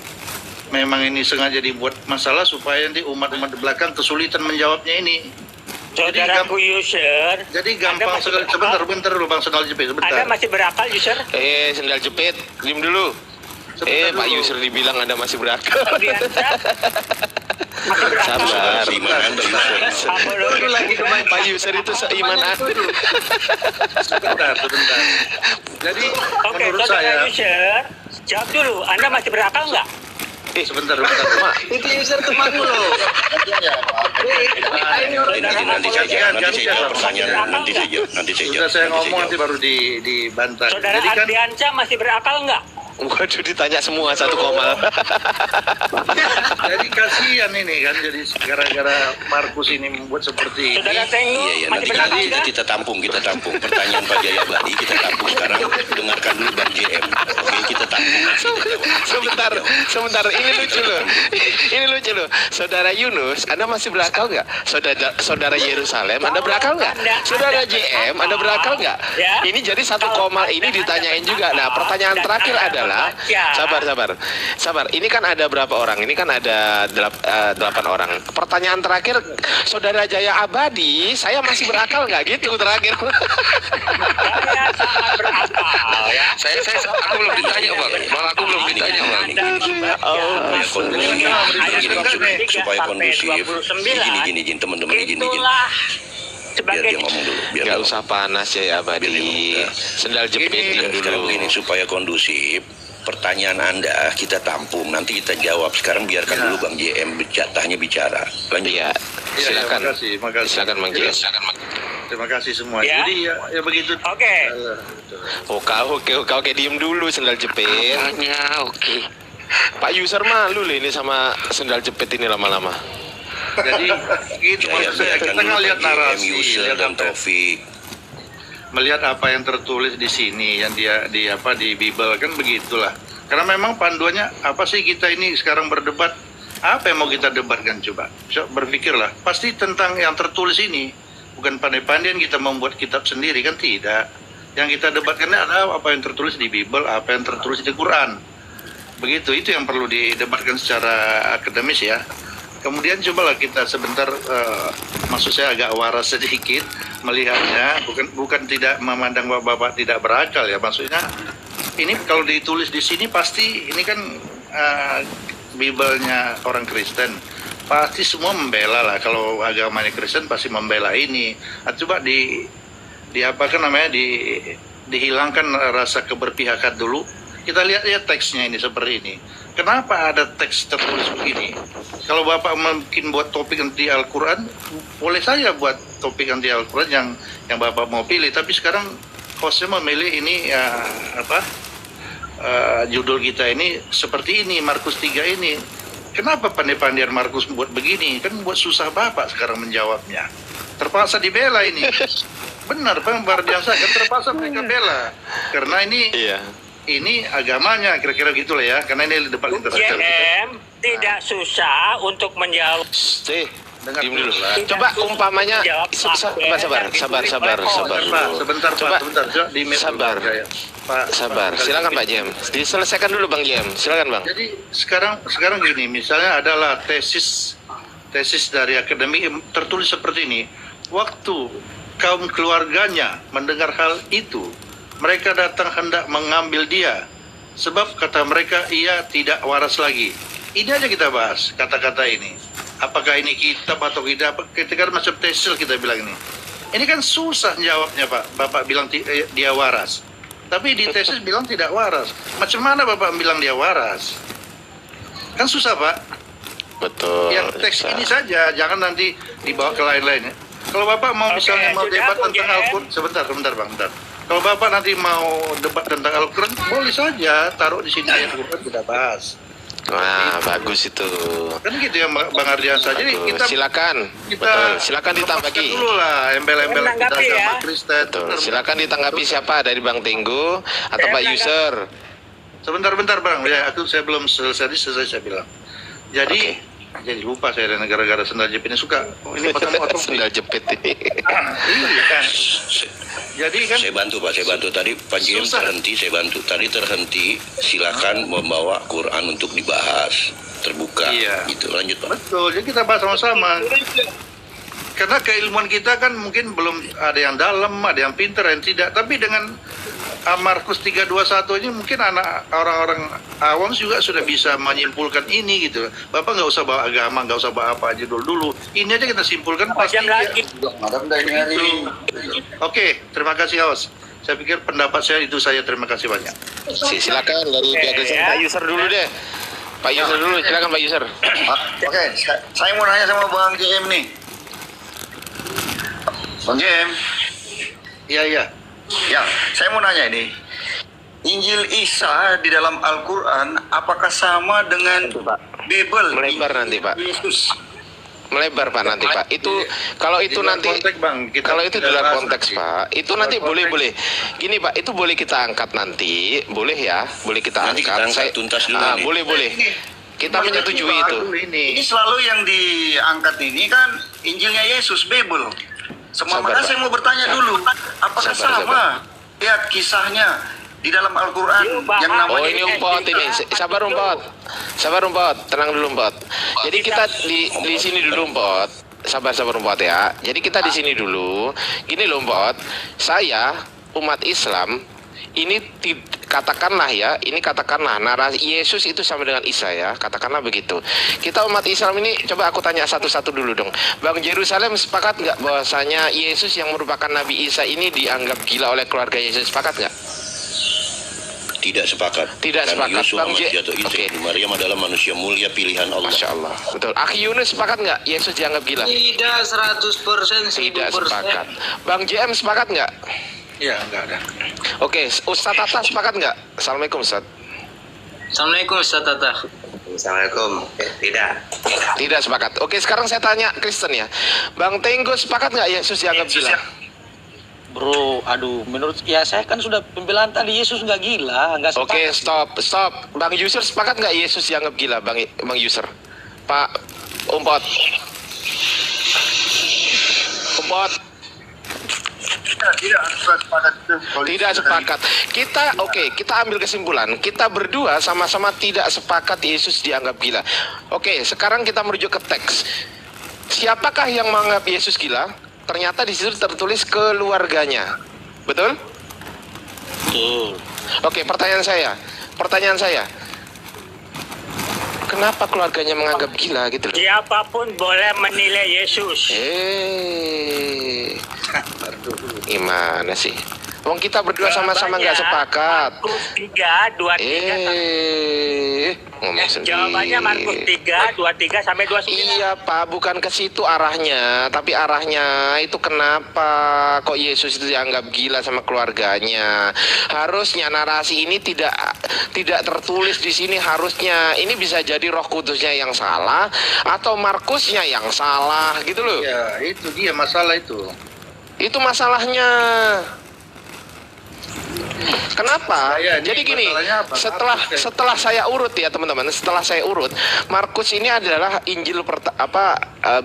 memang ini sengaja dibuat masalah supaya nanti umat-umat di belakang kesulitan menjawabnya ini. Saudaraku Yusr, Jadi gampang sekali. Sebentar dulu Bang Sendal Jepit, sebentar. Anda masih berakal Yusr? Sendal jepit, diam dulu. Sebentar Pak dulu. Yusr dibilang Anda masih berakal. Masih berakal? Sabar. Seiman Anda Yusuf. Dulu lagi Pak Yusr itu seiman Anda. Sebentar. Jadi Oke, menurut saudara saya, Yusr, jawab dulu. Anda masih berakal nggak? sebentar. Itu user teman loh. Nanti saja pertanyaan nanti saja. Sudah saya ngomong nanti baru dibantah. Saudara Jadi kan Adrianca masih berakal nggak? Waduh, ditanya semua satu koma. jadi kasihan ini kan, jadi gara-gara Markus ini membuat seperti ini. Saudara Tenggo Iya, masih nanti berakal nggak? kita tampung. Pertanyaan Pak Jaya Abadi kita tampung sekarang. Dengarkan dulu Bang JM. Oke, kita tampung. Sebentar, ini lucu loh. Saudara Yunus, Anda masih berakal nggak? Saudara Yerusalem, Anda berakal nggak? Saudara JM, Anda berakal nggak? Ya. Ini jadi satu koma ini ditanyain juga. Nah, pertanyaan terakhir adalah, sabar. Ini kan ada berapa orang? Ini kan ada 8 orang. Pertanyaan terakhir, Saudara Jaya Abadi, saya masih berakal nggak? Gitu terakhir. Saya sangat berakal ya. Aku belum ditanya Bang. Malah aku belum ditanya Bang. Supaya kondusif. Gini, teman-teman gini. Itulah Biar sebagai dia ngomong dulu. Biar Nggak dia usah panas ya Abadi. Sendal jepit Sekarang dulu. begini, supaya kondusif, pertanyaan Anda kita tampung, nanti kita jawab. Sekarang biarkan dulu Bang JM jatahnya bicara. Lanjut. Iya, silakan. makasih. Silakan Bang JM. Terima kasih semua. Ya. Jadi ya begitu. Oke. Oke, diem dulu sendal jepit. Oke. Pak Yusr malu loh ini sama sendal jepit ini lama-lama. Jadi gitu Ya, maksud saya, biarkan kita dulu ngelihat Bang JM, narasi, Yusuf lihat dan apa- Taufik. melihat apa yang tertulis di sini, yang di Bible kan begitulah. Karena memang panduannya apa sih kita ini sekarang berdebat? Apa yang mau kita debatkan coba? Berpikirlah. Pasti tentang yang tertulis ini. Bukan pandai-pandaian kita membuat kitab sendiri, kan tidak. Yang kita debatkan adalah apa yang tertulis di Bible, apa yang tertulis di Quran. Begitu, itu yang perlu didebatkan secara akademis ya. Kemudian cobalah kita sebentar, maksud saya agak waras sedikit melihatnya, bukan tidak memandang bapak-bapak tidak berakal ya, maksudnya ini kalau ditulis di sini pasti ini kan Bible-nya orang Kristen, pasti semua membela lah. Kalau agamanya Kristen pasti membela ini. Coba dihilangkan rasa keberpihakan dulu. Kita lihat teksnya ini seperti ini. Kenapa ada teks tertulis begini? Kalau Bapak mungkin buat topik anti Al-Quran, boleh saya buat topik anti Al-Quran yang Bapak mau pilih. Tapi sekarang hostnya memilih ini judul kita ini seperti ini, Markus 3 ini. Kenapa pandai-pandaian Markus buat begini? Kan buat susah Bapak sekarang menjawabnya. Terpaksa dibela ini. Benar, Bang Bardiansa kan terpaksa mereka bela. Karena ini agamanya, kira-kira gitulah ya. Karena ini debat internasional. JM tidak susah untuk menjawab. Dengar Diam dulu. lah. Coba umpamanya sabar. Sebentar, Coba. Sabar. Sabar. Silakan Pak Jem. Diselesaikan dulu Bang Jem. Silakan Bang. Jadi sekarang gini, misalnya adalah tesis dari akademi tertulis seperti ini. Waktu kaum keluarganya mendengar hal itu, mereka datang hendak mengambil dia, sebab kata mereka ia tidak waras lagi. Ini aja kita bahas kata-kata ini. Apakah ini kitab atau tidak? Ketika macam tesis kita bilang ini. Ini kan susah jawabnya Pak. Bapak bilang dia waras. Tapi di tesis bilang tidak waras. Macam mana Bapak bilang dia waras? Kan susah Pak. Betul. Yang teks ini saja, jangan nanti dibawa ke lain-lain ya. Kalau Bapak mau misalnya mau sudah, debat Bung tentang JM. Al-Quran, sebentar Bang. Kalau Bapak nanti mau debat tentang Al-Quran, boleh saja taruh di sini ayat Al-Quran kita bahas. Wah, bagus itu. Kan gitu ya Bang Ardiansa. Jadi Bagus. Silakan. Betul. Silakan ditanggapi. lepaskan dulu lah embel-embel kita Menanggapi ya. agama Kristen. Betul. Silakan ditanggapi siapa, dari Bang Tenggu atau Pak User. Sebentar Bang. Ya, saya belum selesai saya bilang. Jadi jadi lupa saya dan gara-gara sendal jepit ini suka. Ini potong-potong. Sendal jepit ini. Iya kan. Jadi kan Saya bantu tadi Pak JM Susah. terhenti, saya bantu tadi terhenti. Silakan membawa Quran untuk dibahas terbuka. Iya. Gitu lanjut Pak. betul, jadi kita bahas sama-sama. Karena keilmuan kita kan mungkin belum ada yang dalam, ada yang pintar, yang tidak. Tapi dengan Markus 3:21 ini mungkin orang-orang awam juga sudah bisa menyimpulkan ini gitu. Bapak nggak usah bawa agama, nggak usah bawa apa aja dulu. Ini aja kita simpulkan pasti. Jam lagi. Oke, terima kasih host. Saya pikir pendapat saya itu saya terima kasih banyak. Silakan dari pihak Kristen. Pak User dulu deh. Pak User dulu. Silakan Pak User. Oke, saya mau nanya sama Bang JM nih. Bang JM, Iya. ya, saya mau nanya ini. Injil Isa di dalam Al-Quran apakah sama dengan Bible? Melebar nanti, Pak. Yesus. Melebar Pak nanti Pak. Itu kalau itu Di luar nanti konteks, Bang. Kita kalau itu di tidak luar bahas konteks nanti. Pak. Itu Di nanti luar konteks. boleh. Gini Pak, itu boleh kita angkat nanti. Boleh ya? Boleh kita Nanti kita angkat tuntas dulu nih. boleh. Kita menyetujui itu. Ini selalu yang diangkat ini kan Injilnya Yesus, Bible. Sementara Sabar, saya Pak. mau bertanya dulu, apakah Sabar. sama? Lihat kisahnya di dalam Al-Quran yang namanya Oh ini umpot ini. Sabar umpot. Tenang dulu umpot. Jadi kita di sini dulu umpot. Sabar umpot ya. Jadi kita di sini dulu. Gini loh umpot. Saya umat Islam ini katakanlah narasi Yesus itu sama dengan Isa ya, katakanlah begitu. Kita umat Islam ini, coba aku tanya satu-satu dulu dong. Bang Jerusalem sepakat nggak bahwasanya Yesus yang merupakan Nabi Isa ini dianggap gila oleh keluarga Yesus? Sepakat nggak? Tidak sepakat. Tidak Karena sepakat. Yusuf Bang amat J. jatuh Oke. Ibu Maryam adalah manusia mulia pilihan Allah. Masya Allah, betul. Akhi Yunus sepakat nggak Yesus dianggap gila? Tidak 100%, Tidak 1000%. sepakat. Bang JM sepakat nggak? Ya, enggak ada. Oke, Ustadz Tata sepakat nggak? Assalamualaikum Ustadz. Assalamualaikum Ustaz Tata. Assalamualaikum. Tidak. Tidak sepakat. Oke, sekarang saya tanya Kristen ya. Bang Tenggo sepakat nggak Yesus dianggap gila? Bro, aduh, menurut ya saya kan sudah pembelaan tadi Yesus nggak gila, nggak sepakat. Oke, stop. Bang User sepakat nggak Yesus dianggap gila, Bang User? Pak Umpot. Tidak sepakat. Kita ambil kesimpulan. Kita berdua sama-sama tidak sepakat Yesus dianggap gila. Oke, sekarang kita merujuk ke teks. Siapakah yang menganggap Yesus gila? Ternyata di situ tertulis keluarganya. Betul? Betul. Oke, pertanyaan saya. Kenapa keluarganya menganggap gila gitu loh? Siapapun boleh menilai Yesus. Gimana sih? Wong kita berdua sama-sama nggak sepakat. Markus 3:23. Ngomong sendiri. Jawabannya Markus 3:23 sampai 29. Iya Pak, bukan ke situ arahnya, tapi arahnya itu kenapa kok Yesus itu dianggap gila sama keluarganya? Harusnya narasi ini tidak tertulis di sini, harusnya ini bisa jadi Roh Kudusnya yang salah atau Markusnya yang salah gitu loh. Ya, itu dia masalah itu. Itu masalahnya. Kenapa? Saya, ini Jadi gini, masalahnya apa? setelah saya urut ya teman-teman, setelah saya urut, Markus ini adalah Injil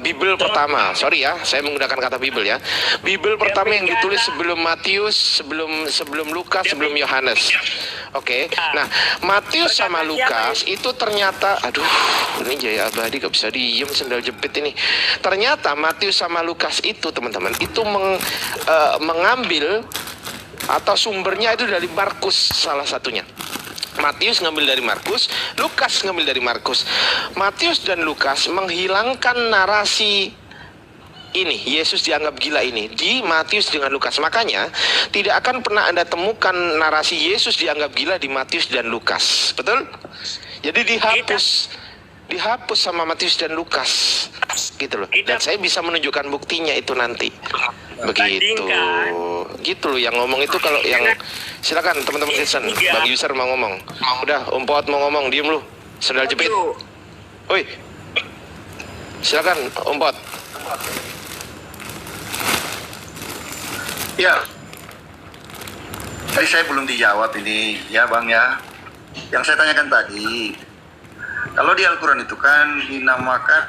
Bible pertama. Sorry ya, saya menggunakan kata Bible ya. Bible pertama yang ditulis sebelum Matius, sebelum Lukas, sebelum Yohanes. Oke. Nah, Matius sama Lukas itu ternyata, aduh, ini Jaya Abadi gak bisa diem, sendal jepit ini. Ternyata Matius sama Lukas itu teman-teman itu mengambil atau sumbernya itu dari Markus salah satunya. Matius ngambil dari Markus, Lukas ngambil dari Markus. Matius dan Lukas menghilangkan narasi ini, Yesus dianggap gila ini di Matius dengan Lukas. Makanya tidak akan pernah Anda temukan narasi Yesus dianggap gila di Matius dan Lukas. Betul? Jadi dihapus sama Matius dan Lukas gitu loh. Dan saya bisa menunjukkan buktinya itu nanti. Begitu. Gitu loh yang ngomong itu. Kalau yang silakan teman-teman Kristen, Bang User mau ngomong. Udah, Om Pot mau ngomong, diem lu. Sendal jepit. Woi. Silakan Om Pot. Ya. Tadi saya belum dijawab ini, ya Bang ya. Yang saya tanyakan tadi, kalau di Al-Quran itu kan dinamakan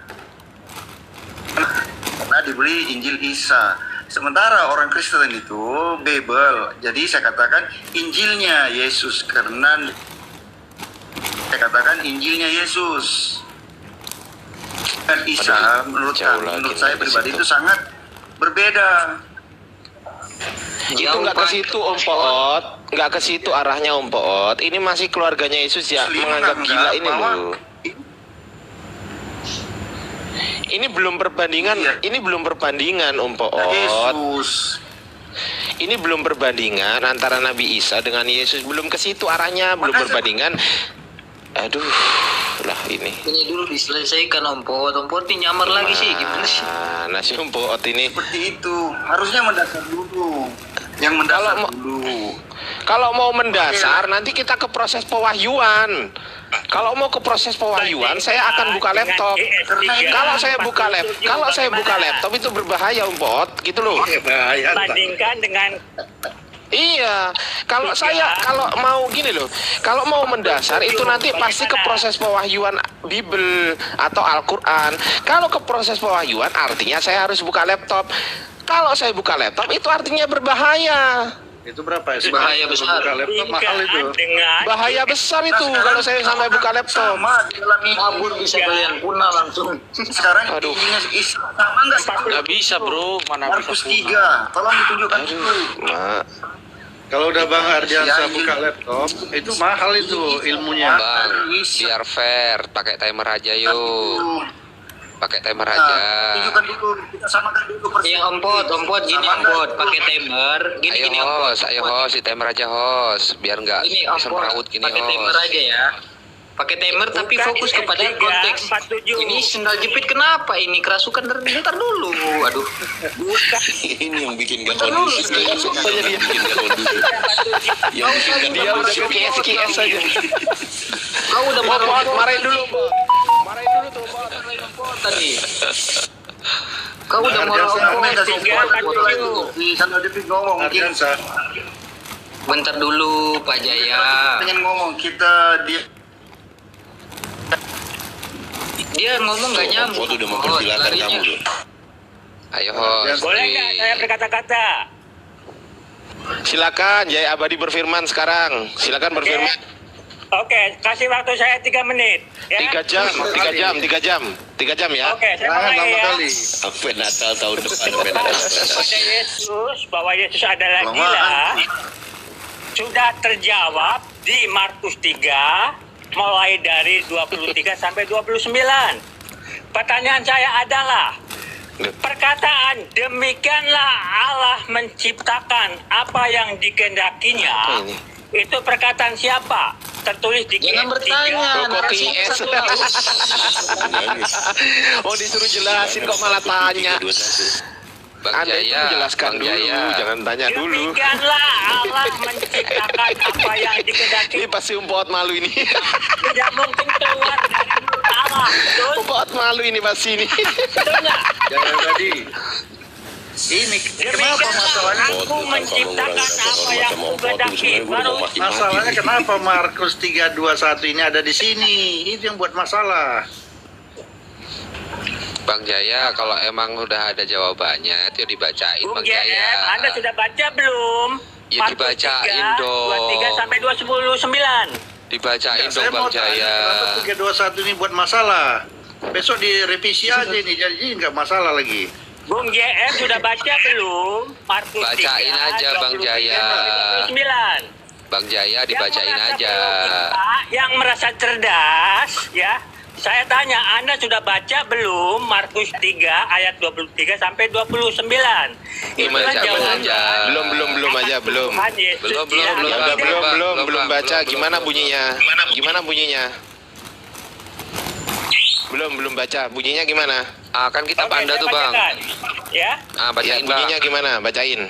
karena diberi Injil Isa. Sementara orang Kristen itu Bible. Jadi saya katakan Injilnya Yesus karena saya katakan Injilnya Yesus. Dan Isa menurut saya pribadi itu sangat berbeda. Itu nggak ke situ Om Poot, nggak ke situ arahnya Om Poot. Ini masih keluarganya Yesus ya menganggap gila ini loh. Ini belum perbandingan, ini belum perbandingan Om Poot. Yesus. Ini belum perbandingan antara Nabi Isa dengan Yesus, belum ke situ arahnya, belum perbandingan. Aduh, lah ini. Ini dulu diselesaikan Om Poot. Om Poot ini nyamar lagi sih, gimana sih? Nah, si Om Poot ini. Seperti itu, harusnya mendasar dulu. Yang mendasar dulu. Kalau mau mendasar, nanti kita ke proses pewahyuan. Kalau mau ke proses pewahyuan, saya akan buka laptop. Kalau saya buka laptop itu berbahaya Om Poot, gitu loh. Bandingkan dengan Iya, kalau mau gini loh, kalau mau mendasar itu nanti pasti ke proses pewahyuan Bible atau Al-Quran. Kalau ke proses pewahyuan artinya saya harus buka laptop. Kalau saya buka laptop itu artinya berbahaya. Itu berapa ya? Bahaya besar. Buka laptop mahal itu. Bahaya besar itu kalau saya sampai buka laptop. Kabur bisa kalian punah langsung. Sekarang Aduh. Injilnya Isa sama nggak? Nggak bisa bro, mana bisa Markus 3, tolong ditunjukkan dulu. Mak. Kalau udah Bang Ardiansa buka laptop, itu mahal itu ilmunya. Bang, biar fair, pakai timer aja yuk. Pakai timer aja. Tunjukkan dulu, kita samakan dulu Iya Om Poot gini Om Poot, pakai timer. Gini Om Poot. Ayo host, di timer aja host, biar nggak Ini Om Poot, semrawut gini pakai timer host. aja ya. Pakai timer tapi Bukan fokus kepada 3, konteks. 47. Ini sendal jepit kenapa ini kerasukan ntar dulu. Aduh. Ini yang bikin gak Bentar dulu. kondusif. Dia bikin gak kondusif. Yang bikin Dia udah KS aja. Kau udah Om Poot, marah marahin dulu Poot. Marahin dulu tuh Poot. tadi. Kau udah marah Om Poot. Di sana David ngomong. Ardiansa. Bentar dulu Pak Jaya. Pengen ngomong kita Dia ngomong nggak nyambung. Waktu udah mempersilahkan larinya. kamu loh. Ayo host. boleh nggak saya berkata-kata? Silakan Jaya Abadi berfirman sekarang. Silakan berfirman. Oke, kasih waktu saya 3 menit. Ya? 3 jam ya. Oke, saya Jangan mulai lama ya. kali. Sampai Natal tahun depan. Sampai Natal. Pada Yesus, bahwa Yesus adalah gila, sudah terjawab di Markus 3, mulai dari 23 sampai 29. Pertanyaan saya adalah, perkataan demikianlah Allah menciptakan apa yang dikehendakinya, itu perkataan siapa? Tertulis di Jangan bertanya. Kok IS? Oh disuruh jelasin kok malah tanya. Bang Anda itu Jaya, menjelaskan Bang dulu, Jaya. jangan tanya dulu. Demikianlah Allah menciptakan apa yang dikehendaki. Ini pasti Om Poot malu ini. Tidak mungkin keluar dari mulut Allah. Betul? Om Poot malu ini pasti ini. Betul nggak? Jangan tadi. Ini kenapa masalahnya? Aku menciptakan apa yang kugendaki. Baru Masalahnya kenapa Markus 3:21 ini ada di sini? Itu yang buat masalah. Bang Jaya, kalau emang udah ada jawabannya, itu dibacain Bung Bang Jaya. JM, Anda sudah baca belum? Ya, dibacain dong. 23 sampai 219. Dibacain Saya dong mau Bang tanya, Jaya. kenapa 3:21 ini buat masalah? Besok direvisi aja ini, jadi nggak masalah lagi. Bung JM sudah baca belum? Markus Bacain 3, aja, Bang 23 Jaya. sampai 29. Bang Jaya dibacain Yang merasa aja. berlogika, yang merasa cerdas, ya. Saya tanya, Anda sudah baca belum Markus 3 ayat 23 sampai 29? Gimana Itulah jawaban aja? Belum aja, belum. Tuhan Yesus Belum, tidak belum, Ya ada udah, Bang. belum Bang, baca. belum, Gimana belum. bunyinya? Gimana bunyinya? Belum baca. Bunyinya gimana? Ah, kan kita Oke, panda saya tuh Bang. bacakan. Ya. Ya, Ah, bacain Bang. bunyinya gimana? Bacain.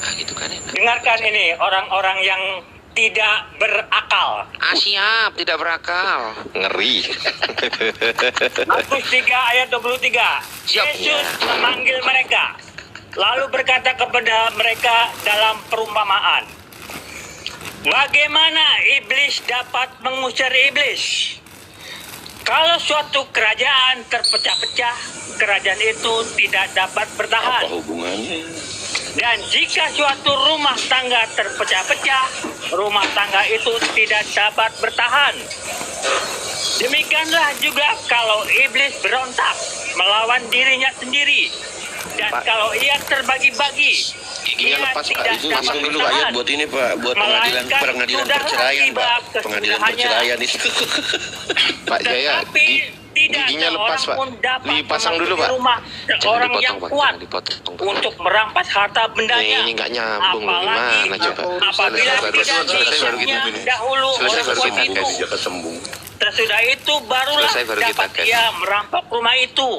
Ah, gitu kan enak. Dengarkan ini orang-orang yang tidak berakal. Ah, siap, tidak berakal. Ngeri. Markus 3 ayat 23. Siap. Yesus memanggil mereka, lalu berkata kepada mereka dalam perumpamaan, bagaimana iblis dapat mengusir iblis? Kalau suatu kerajaan terpecah-pecah, kerajaan itu tidak dapat bertahan. hubungannya? Dan jika suatu rumah tangga terpecah-pecah, rumah tangga itu tidak dapat bertahan. Demikianlah juga kalau iblis berontak melawan dirinya sendiri. Dan kalau ia terbagi-bagi, Giginya ia lepas, Pak. tidak Itu dapat pasang dulu bertahan. ayat buat ini, Pak. Buat pengadilan Melainkan perceraian, sudahlah Pak. tiba Pengadilan kesudahannya. perceraian itu. Pak Jaya, Tetapi tidak giginya ada lepas, orang Pak. pun dapat Dipasang dulu, memasuki Pak. rumah Jangan seorang dipotong, yang Bang. kuat Jangan dipotong, Bang. untuk merampas harta bendanya. Ini nggak nyambung. Apalagi Gimana coba? apabila Selesai, tidak selesai baru kita diisinya ini. dahulu Selesai orang baru kuat kita itu. tes. Jaka sembung. Sesudah itu barulah Selesai baru kita dapat tes. ia merampok rumah itu.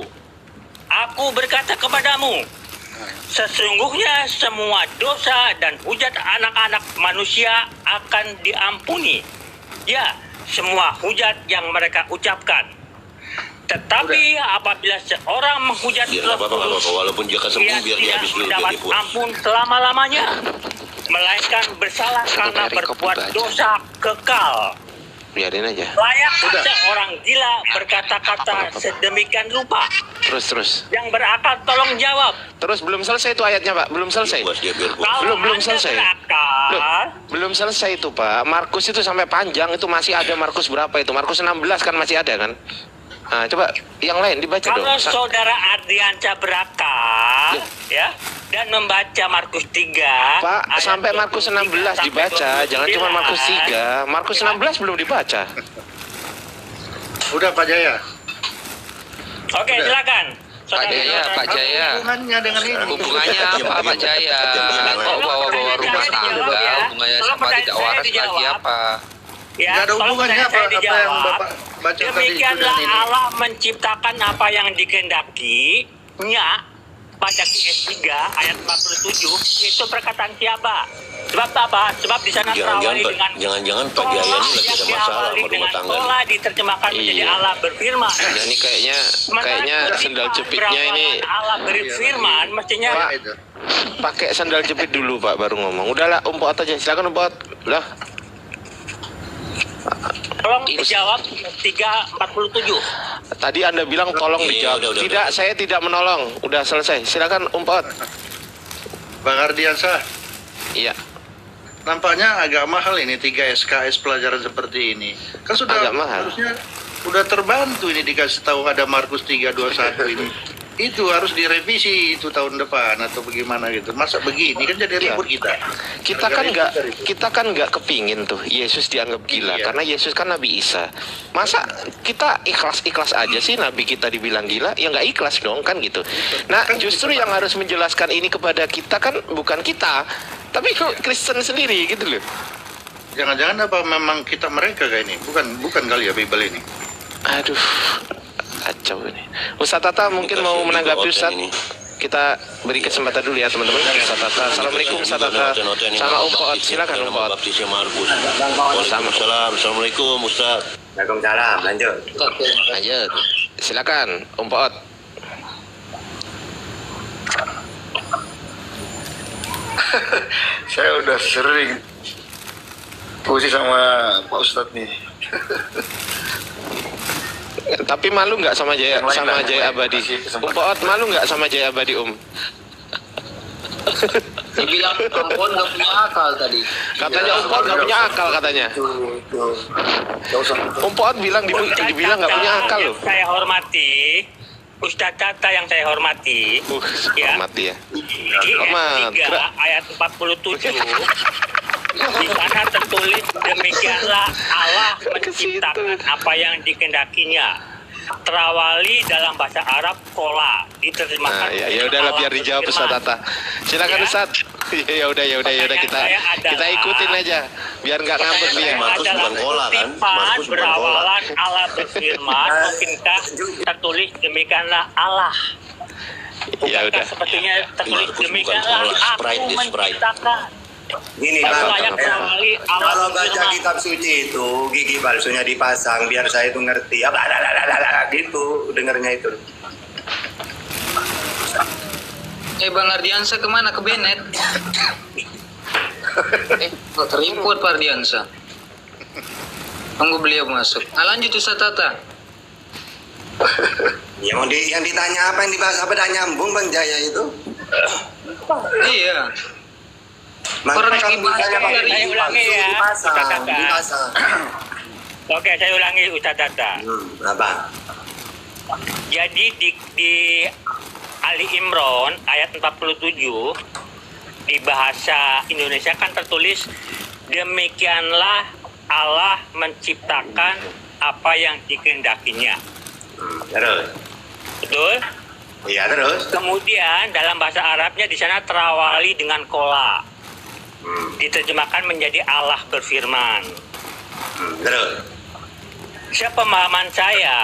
Aku berkata kepadamu, sesungguhnya semua dosa dan hujat anak-anak manusia akan diampuni. Ya, semua hujat yang mereka ucapkan. Tetapi apabila seorang menghujat Biar Roh nggak apa-apa, Kudus, walaupun Jaka ia sembung biar dia tidak habis dulu, biar mendapat dia puas. ampun selama-lamanya, melainkan bersalah karena Perikop berbuat dibaca. dosa kekal. Biarin aja. Layak seorang gila berkata-kata sedemikian rupa. Terus. Yang berakal tolong jawab. Terus belum selesai itu ayatnya, Pak. Belum selesai. Puas dia biar puas. Kalau Belum Anda selesai. berakal, Belum selesai itu, Pak. Markus itu sampai panjang itu masih ada. Markus berapa itu? Markus 16 kan masih ada kan? Nah, coba yang lain dibaca dong. kalau saudara Ardianca berakal, ya, dan membaca Markus 3, Pak, ayat sampai Markus 16 sampai dibaca, jangan cuma 29. Markus 3. Markus 16 belum dibaca. Udah Pak Jaya. Oke, Udah. silakan. Pak Jaya, Pak Jaya. Hubungannya dengan ini. Hubungannya apa Pak Jaya? Kok bawa-bawa rumah tangga? Hubungannya sama tidak waras lagi apa? Ya, Nggak ada tolong hubungannya saya apa yang dijawab. Bapak baca tadi Demikianlah sudah ini. Allah menciptakan apa yang dikehendakinya pada QS 3 ayat 47 itu perkataan siapa? Sebab apa? Sebab di sana terawali dengan Jangan-jangan Pak Jaya ini lagi ada masalah sama rumah tangga. Tola diterjemahkan menjadi Iya. Allah berfirman. Ya, ini kayaknya sendal jepitnya ini Allah berfirman mestinya Pak, Itu. pakai sandal jepit dulu, Pak, baru ngomong. Udahlah, umpot aja. Silakan umpot. Lah, tolong dijawab 3:47. tadi Anda bilang tolong Iya, dijawab. udah. Tidak, saya tidak menolong. Udah selesai. Silakan umpot. Bang Ardiansyah, Iya. nampaknya agak mahal ini 3 SKS pelajaran seperti ini. Kan sudah Agak mahal. harusnya udah terbantu ini dikasih tahu ada Markus 3:21 ini. Itu harus direvisi itu tahun depan atau bagaimana gitu. Masa begini kan jadi Iya. ribut kita. Kita kan nggak kepingin tuh Yesus dianggap gila Iya. karena Yesus kan Nabi Isa. Masa kita ikhlas aja sih Nabi kita dibilang gila? Ya nggak ikhlas dong kan gitu. Nah, justru yang harus menjelaskan ini kepada kita kan bukan kita, tapi Kristen sendiri gitu loh. Jangan-jangan apa memang kita mereka kayak ini? Bukan kali ya Bible ini. Aduh, kacau ini. Ustaz Tata mungkin mau menanggapi Ustaz. Kita beri kesempatan dulu ya teman-teman. Ustaz Tata. Assalamualaikum Ustaz Tata. Sama Umpot. Silakan Umpot. Baptisnya Markus. Waalaikumsalam. Assalamualaikum Ustaz. Waalaikumsalam, lanjut. Lanjut. Silakan Umpot. Saya udah sering puisi sama Pak Ustadz nih. Tapi malu nggak sama Jaya Yang lain sama lah, Jaya yang lain. Abadi? Kasih kesempatan. Poot malu nggak sama Jaya Abadi Dibilang perempuan gak punya akal tadi. Katanya Poot nggak punya akal katanya. Poot bilang dibilang nggak punya akal loh. Yang saya hormati, Ustadz Tata yang saya hormati, ya, Hormati ya. di Hormat. 3 ayat 47 di sana tertulis demikianlah Allah menciptakan apa yang dikehendakinya. Terawali dalam bahasa Arab kola diterjemahkan. Nah, ya udahlah biar dijawab Ustaz Tata. Silakan Ya. Ustaz. Ya udah kita ikutin aja biar nggak ngambek dia. Markus bukan kola kan? Markus bukan kola. Berawalan Allah berfirman, mungkinkah tertulis demikianlah Allah? Ya udah. Sepertinya tertulis Markus bukan demikianlah kola, aku Sprite is Sprite. menciptakan. Gini Aku Bang, layak ya. terawali Allah Kalau baca berfirman. kitab suci itu gigi palsunya dipasang biar saya itu ngerti. Gitu dengarnya itu. Bang Ardiansa kemana? Ke Bennett? Terimput Pak Ardiansa. Tunggu beliau masuk. Lanjut Ustaz Tata. Yang ditanya apa yang dibahas apa dah nyambung Bang Jaya itu? Iya. Makanya Orang kalau yang dibahas ditanya kan pakai dari gigi ulangi palsu ya, dipasang, kata-kata. dipasang. Oke, saya ulangi Ustaz Tata. Apa? Jadi di Ali Imran ayat 47 di bahasa Indonesia kan tertulis demikianlah Allah menciptakan apa yang dikehendakinya. Terus? Betul? Iya terus? Kemudian dalam bahasa Arabnya di sana terawali dengan kola. Diterjemahkan menjadi Allah berfirman. Terus? Sepemahaman saya,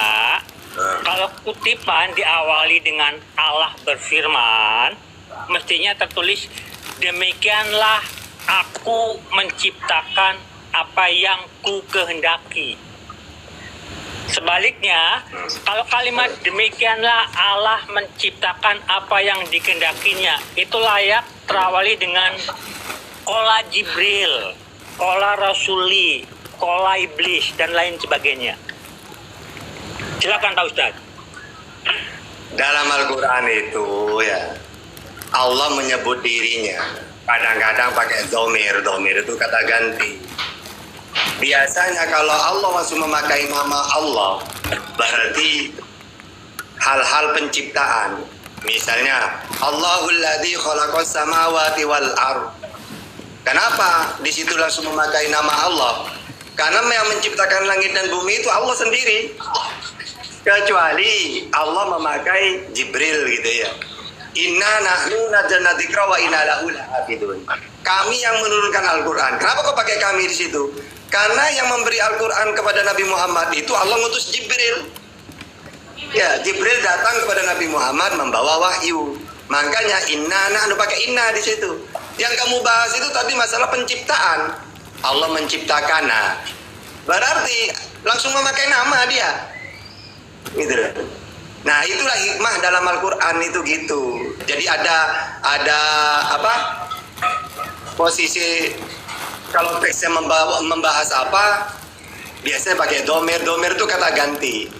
kalau kutipan diawali dengan Allah berfirman, mestinya tertulis demikianlah aku menciptakan apa yang ku kehendaki. Sebaliknya, kalau kalimat demikianlah Allah menciptakan apa yang dikehendakinya, itu layak terawali dengan kola Jibril, kola Rasuli, kola Iblis, dan lain sebagainya. Silakan Pak Ustadz. Dalam Al-Quran itu ya Allah menyebut dirinya kadang-kadang pakai domir itu kata ganti. Biasanya kalau Allah masih memakai nama Allah berarti hal-hal penciptaan. Misalnya Allahul ladzi khalaqas samawati wal ardh. Kenapa di situ langsung memakai nama Allah? Karena yang menciptakan langit dan bumi itu Allah sendiri. Kecuali Allah memakai Jibril gitu ya. Inna nahnu nazzalna dzikra wa inna lahu lahafidun. Kami yang menurunkan Al-Qur'an. Kenapa kok pakai kami di situ? Karena yang memberi Al-Qur'an kepada Nabi Muhammad itu Allah ngutus Jibril. Ya, Jibril datang kepada Nabi Muhammad membawa wahyu. Makanya inna nahnu pakai inna di situ. Yang kamu bahas itu tadi masalah penciptaan. Allah menciptakan. Berarti langsung memakai nama dia. Gitu. Nah, itulah hikmah dalam Al-Qur'an itu gitu. Jadi ada apa? Posisi kalau teksnya membahas apa, biasanya pakai domir itu kata ganti.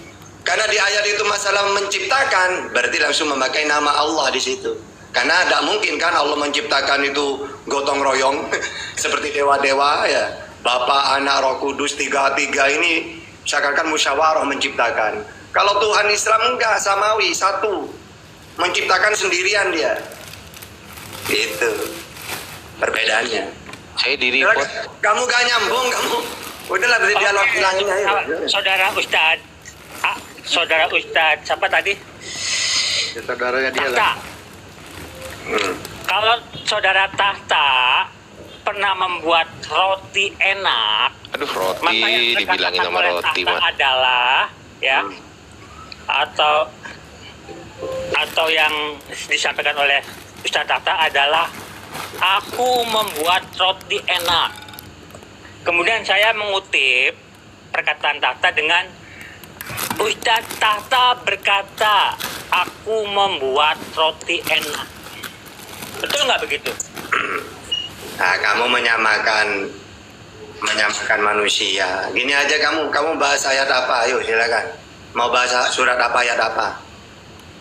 Karena di ayat itu masalah menciptakan, berarti langsung memakai nama Allah di situ. Karena tidak mungkin kan Allah menciptakan itu gotong royong seperti dewa-dewa ya. Bapa, Anak, Roh Kudus tiga ini seakan-akan musyawarah menciptakan. Kalau Tuhan Islam enggak, samawi, satu. Menciptakan sendirian dia. Itu perbedaannya. Saya di report. Kamu gak nyambung, kamu. Udahlah beri dialog ulangin aja. Saudara Ustadz, siapa tadi? Ya, saudaranya dia Tahta. lah. Kalau saudara Tahta pernah membuat roti enak, Aduh, roti maka yang dibilangin dikatakan sama oleh roti Tahta mah. adalah ya atau yang disampaikan oleh Ustadz Tahta adalah aku membuat roti enak. Kemudian saya mengutip perkataan Tahta dengan Ustadz Tahta berkata aku membuat roti enak. Betul nggak begitu? Nah, kamu menyamakan manusia. Gini aja kamu bahas ayat apa? Ayo silakan. Mau bahas surat apa, ayat apa?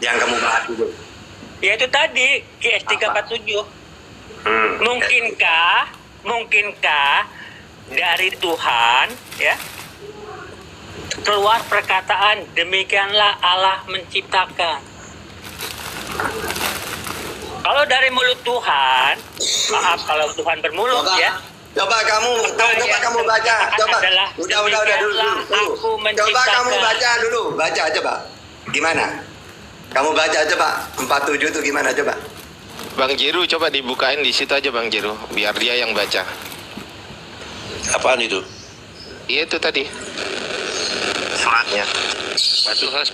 Yang kamu bahas itu. Ya itu tadi QS 347. Mungkinkah dari Tuhan ya keluar perkataan demikianlah Allah menciptakan. Kalau dari mulut Tuhan, maaf kalau Tuhan bermulut ya. Coba kamu baca. Coba. Udah dulu. Coba kamu baca dulu. Baca coba. Gimana? Kamu baca coba. 47 itu gimana coba? Bang Jiru coba dibukain di situ aja Bang Jiru, biar dia yang baca. Apaan itu? Iya itu tadi. Suratnya. Pantuhas.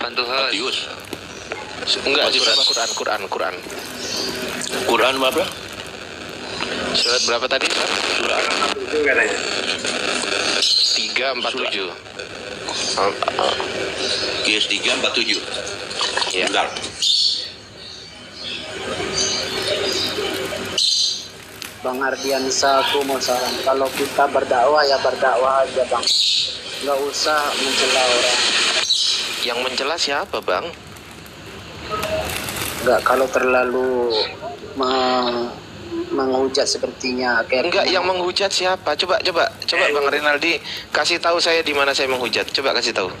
Enggak, surat Quran. Quran berapa? Surat berapa tadi? Surat Itu katanya. 347. QS 347. Iya. Bentar. Bang Ardiansa, aku mau saran. Kalau kita berdakwah ya berdakwah aja bang. Nggak usah mencela orang. Yang mencela siapa Bang? Nggak, kalau terlalu menghujat sepertinya kayak Enggak, yang menghujat siapa? Coba Bang Rinaldi kasih tahu saya di mana saya menghujat. Coba kasih tahu.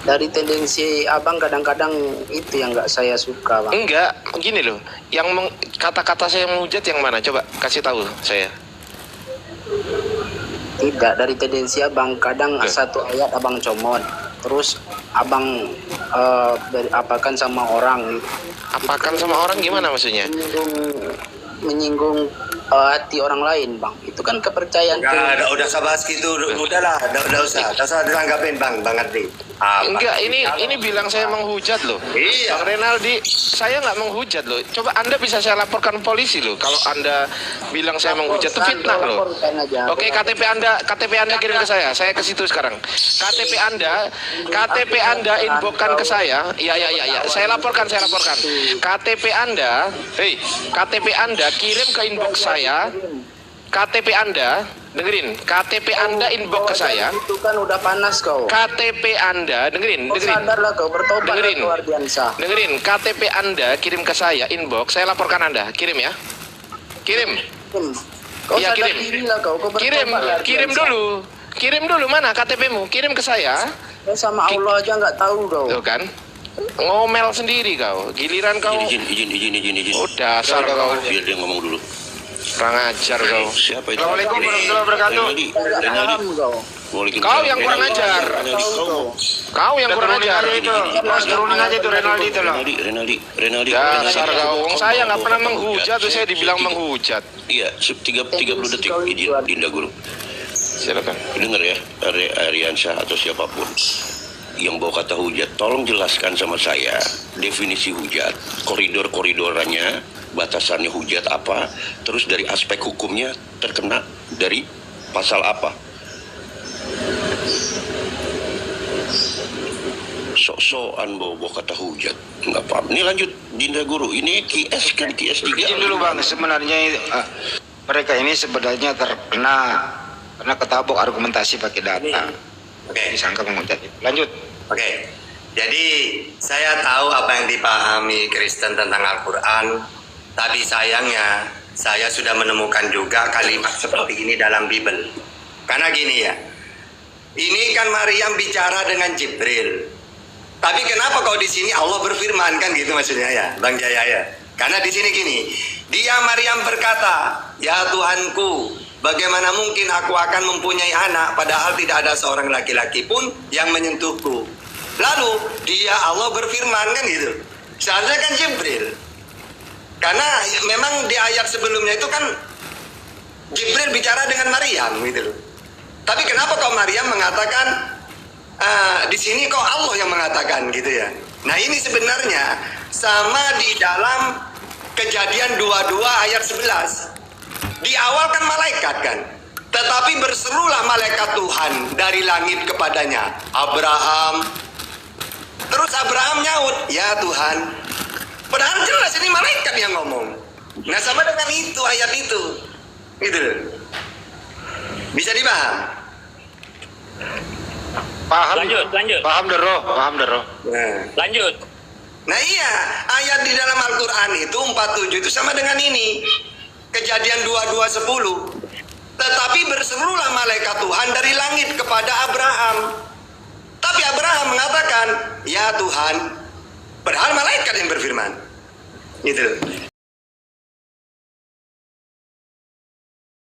dari tendensi abang kadang-kadang itu yang nggak saya suka bang. Enggak, gini loh. Yang kata-kata saya menghujat yang mana? Coba kasih tahu saya. Tidak, dari tendensi abang kadang satu ayat abang comot, terus abang apakan sama orang. Apakan sama orang gimana maksudnya? Menyinggung hati orang lain bang, itu kan kepercayaan. Enggak, udah sabar gitu, udahlah, udah usah ditanggapin bang Ardi. Enggak, ini bilang saya menghujat loh. Iya. Bang Renaldi, saya nggak menghujat loh. Coba Anda bisa saya laporkan polisi loh. Kalau Anda bilang saya menghujat itu fitnah loh. Oke, KTP Anda kirim ke saya ke situ sekarang. KTP Anda inboxkan ke saya. Ya. Saya laporkan. KTP Anda kirim ke inbox saya. KTP Anda, dengerin. KTP Anda inbox ke saya. Itu kan udah panas kau. KTP Anda, dengerin. Sadarlah kau, bertobat Dengerin. luar biasa. Dengerin, KTP Anda kirim ke saya inbox, saya laporkan Anda. Kirim ya. Kirim. Kau Iya, sadar kirim. dirilah kau bertobat luar Kirim biasa. dulu. Kirim dulu mana KTP-mu? Kirim ke saya. Kau sama Allah aja nggak tahu kau. Tuh kan. Ngomel sendiri kau. Giliran kau. Izin. Oh, dasar kau. Biar dia ngomong dulu. Kurang ajar kau. Siapa itu? Assalamualaikum warahmatullahi wabarakatuh. Renaldi. Kau yang kurang ajar. Kau yang kurang ajar. Turunin aja itu Renaldi. Dasar kau. Saya nggak pernah menghujat tuh, saya dibilang menghujat. Iya, 30 detik izin Dinda Guru. Silakan. Dengar ya, Ariansyah atau siapapun yang bawa kata hujat, tolong jelaskan sama saya definisi hujat, koridor-koridorannya, batasannya hujat apa, terus dari aspek hukumnya terkena dari pasal apa. Sok-sokan bawa kata hujat, nggak paham. Ini lanjut Dinda Guru, ini QS kan QS 3. Izin dulu bang, sebenarnya mereka ini sebenarnya terkena ketabok argumentasi pakai data. Oke. Disangka menghujat. Lanjut. Oke, jadi saya tahu apa yang dipahami Kristen tentang Al-Quran, tapi sayangnya saya sudah menemukan juga kalimat seperti ini dalam Bible. Karena gini ya, ini kan Maryam bicara dengan Jibril. Tapi kenapa kau di sini Allah berfirman kan gitu maksudnya ya, Bang Jaya ya? Karena di sini gini, dia Maryam berkata, ya Tuhanku, bagaimana mungkin aku akan mempunyai anak padahal tidak ada seorang laki-laki pun yang menyentuhku. Lalu dia Allah berfirman kan gitu. Seharusnya kan Jibril. Karena memang di ayat sebelumnya itu kan Jibril bicara dengan Maryam gitu loh. Tapi kenapa kok Maryam mengatakan di sini kok Allah yang mengatakan gitu ya. Nah ini sebenarnya sama di dalam Kejadian 22 ayat 11. Di awal kan malaikat kan. Tetapi berserulah malaikat Tuhan dari langit kepadanya, Abraham. Terus Abraham nyaut, ya Tuhan. Padahal jelas ini malaikat yang ngomong. Nah sama dengan itu ayat itu. Gitu loh. Bisa dipaham? Paham. Lanjut. Paham Dero. Nah. Lanjut. Nah iya, ayat di dalam Al-Quran itu 47 itu sama dengan ini. Kejadian 22:10. Tetapi berserulah malaikat Tuhan dari langit kepada Abraham. Tapi Abraham mengatakan, ya Tuhan. Padahal malaikat yang berfirman. Gitu.